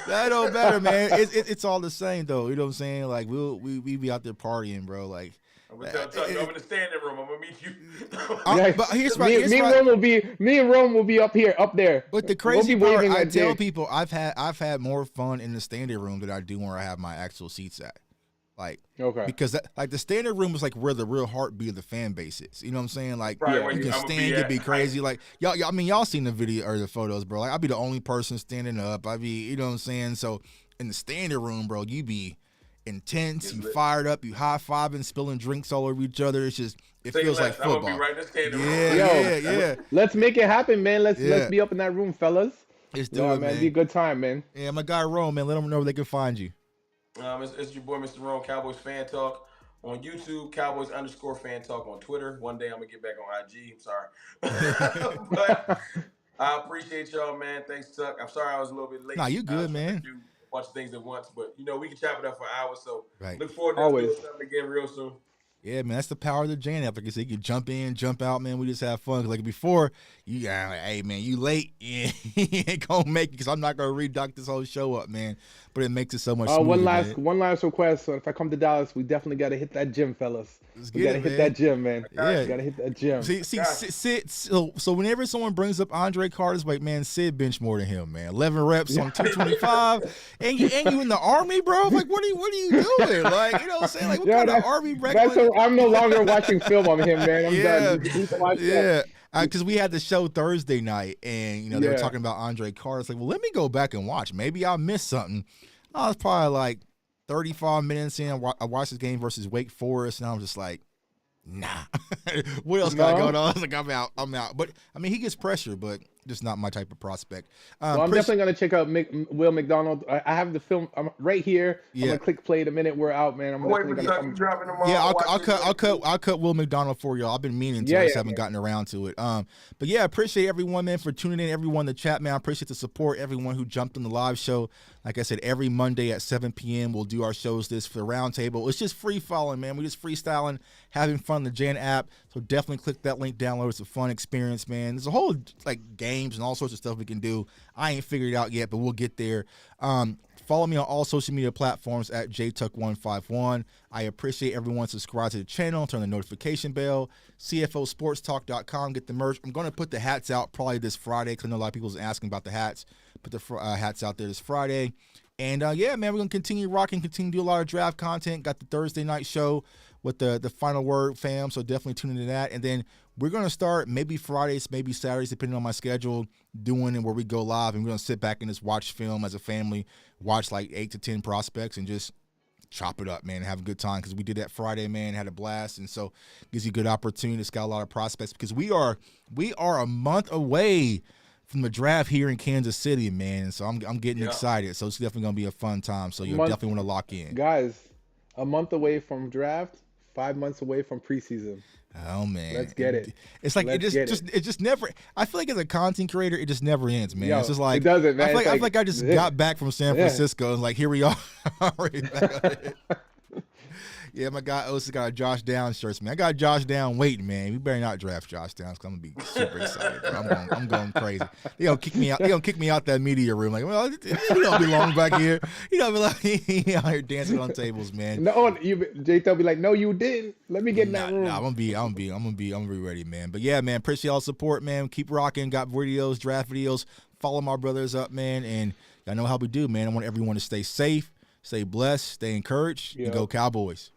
That don't matter, man. It's all the same though. You know what I'm saying? Like we be out there partying, bro. Like. I'm gonna tell Tuck, I'm in the standing room. I'm gonna meet you. But here's me and Rome will be up there. But the crazy part, I tell people, I've had more fun in the standing room than I do where I have my actual seats at. Like, okay, because the standing room is like where the real heartbeat of the fan base is. You know what I'm saying? like, you can stand, it be crazy. Like y'all seen the video or the photos, bro. Like, I'll be the only person standing up. I be, you know what I'm saying? So in the standing room, bro, you be intense, you fired up, you high-fiving, spilling drinks all over each other. It's just, it feels like football. I'm gonna be right in the standing room. Yeah. Let's make it happen, man. Let's be up in that room, fellas. Let's do it, man. It'd be a good time, man. Yeah, my guy Rome, man. Let them know where they can find you. It's your boy, Mr. Rome, Cowboys Fan Talk on YouTube, Cowboys_Fan Talk on Twitter. One day I'm gonna get back on IG. I'm sorry, but I appreciate y'all, man. Thanks, Tuck. I'm sorry I was a little bit late. Nah, you good, man. A bunch of things at once, but we can chop it up for hours. So look forward to doing something again real soon. Yeah, man, that's the power of the JJAANN app. Like I said, you can jump in, jump out, man. We just have fun. Like before, hey, man, you late. Yeah, you ain't gonna make it because I'm not gonna redock this whole show up, man. But it makes it so much smoother, one last request. So if I come to Dallas, we definitely gotta hit that gym, fellas. We gotta hit that gym, man. Yeah, gotta hit that gym. See, Sid. So whenever someone brings up Andre Carter's weight, man, Sid bench more than him, man. 11 reps on 225, and you in the Army, bro. Like, what are you doing? Like, you know what I'm saying? Like, what kind of Army breakfast? I'm no longer watching film on him, man. I'm done. Yeah. Because we had the show Thursday night, and they were talking about Andre Carter. It's like, well, let me go back and watch. Maybe I missed something. I was probably like 35 minutes in. I watched this game versus Wake Forest, and I was just like, nah. What else got going on? I was like, I'm out. But I mean, he gets pressure, but just not my type of prospect. Well, I'm definitely gonna check out Will McDonald. I have the film right here. Yeah. I'm gonna click play the minute we're out, man. I'm definitely gonna come. Yeah, I'll cut Will McDonald for y'all. I've been meaning to. I just haven't gotten around to it. But yeah, I appreciate everyone, man, for tuning in. Everyone in the chat, man. I appreciate the support. Everyone who jumped on the live show. Like I said, every Monday at 7 p.m. we'll do our shows. This for the roundtable. It's just free falling, man. We just freestyling, having fun in the JJAANN app. So definitely click that link, download. It's a fun experience, man. There's a whole games and all sorts of stuff we can do. I ain't figured it out yet, but we'll get there. Follow me on all social media platforms at JTuck151. I appreciate everyone subscribe to the channel, turn the notification bell. CFOsportstalk.com, get the merch. I'm going to put the hats out probably this Friday because I know a lot of people are asking about the hats. Put the hats out there this Friday. And, yeah, man, we're going to continue rocking, continue to do a lot of draft content. Got the Thursday night show with the Final Word fam, so definitely tune into that. And then we're going to start maybe Fridays, maybe Saturdays, depending on my schedule, doing it where we go live. And we're going to sit back and just watch film as a family, watch like 8 to 10 prospects and just chop it up, man, have a good time. Because we did that Friday, man, had a blast. And so it gives you a good opportunity to scout a lot of prospects because we are a month away from the draft here in Kansas City, man. And so I'm getting excited. So it's definitely going to be a fun time. So you'll definitely want to lock in. Guys, a month away from draft, 5 months away from preseason. Oh man, Let's get it. It's like Let's it just never. I feel like as a content creator, it just never ends, man. Yo, it's just like it doesn't, man. I feel like I just got back from San Francisco and like here we are. Already back on it. Yeah, my guy Osa got a Josh Downs shirts, man. I got Josh Downs waiting, man. We better not draft Josh Downs because I'm gonna be super excited, bro. I'm going crazy. They gonna kick me out. They gonna kick me out that media room. Like, well, he don't belong back here. He don't belong. He out here dancing on tables, man. No, J-Thug be like, no, you didn't. Let me get in that room. Nah, I'm gonna be ready, man. But yeah, man, appreciate y'all support, man. Keep rocking. Got videos, draft videos. Follow my brothers up, man, and y'all know how we do, man. I want everyone to stay safe, stay blessed, stay encouraged, and go Cowboys.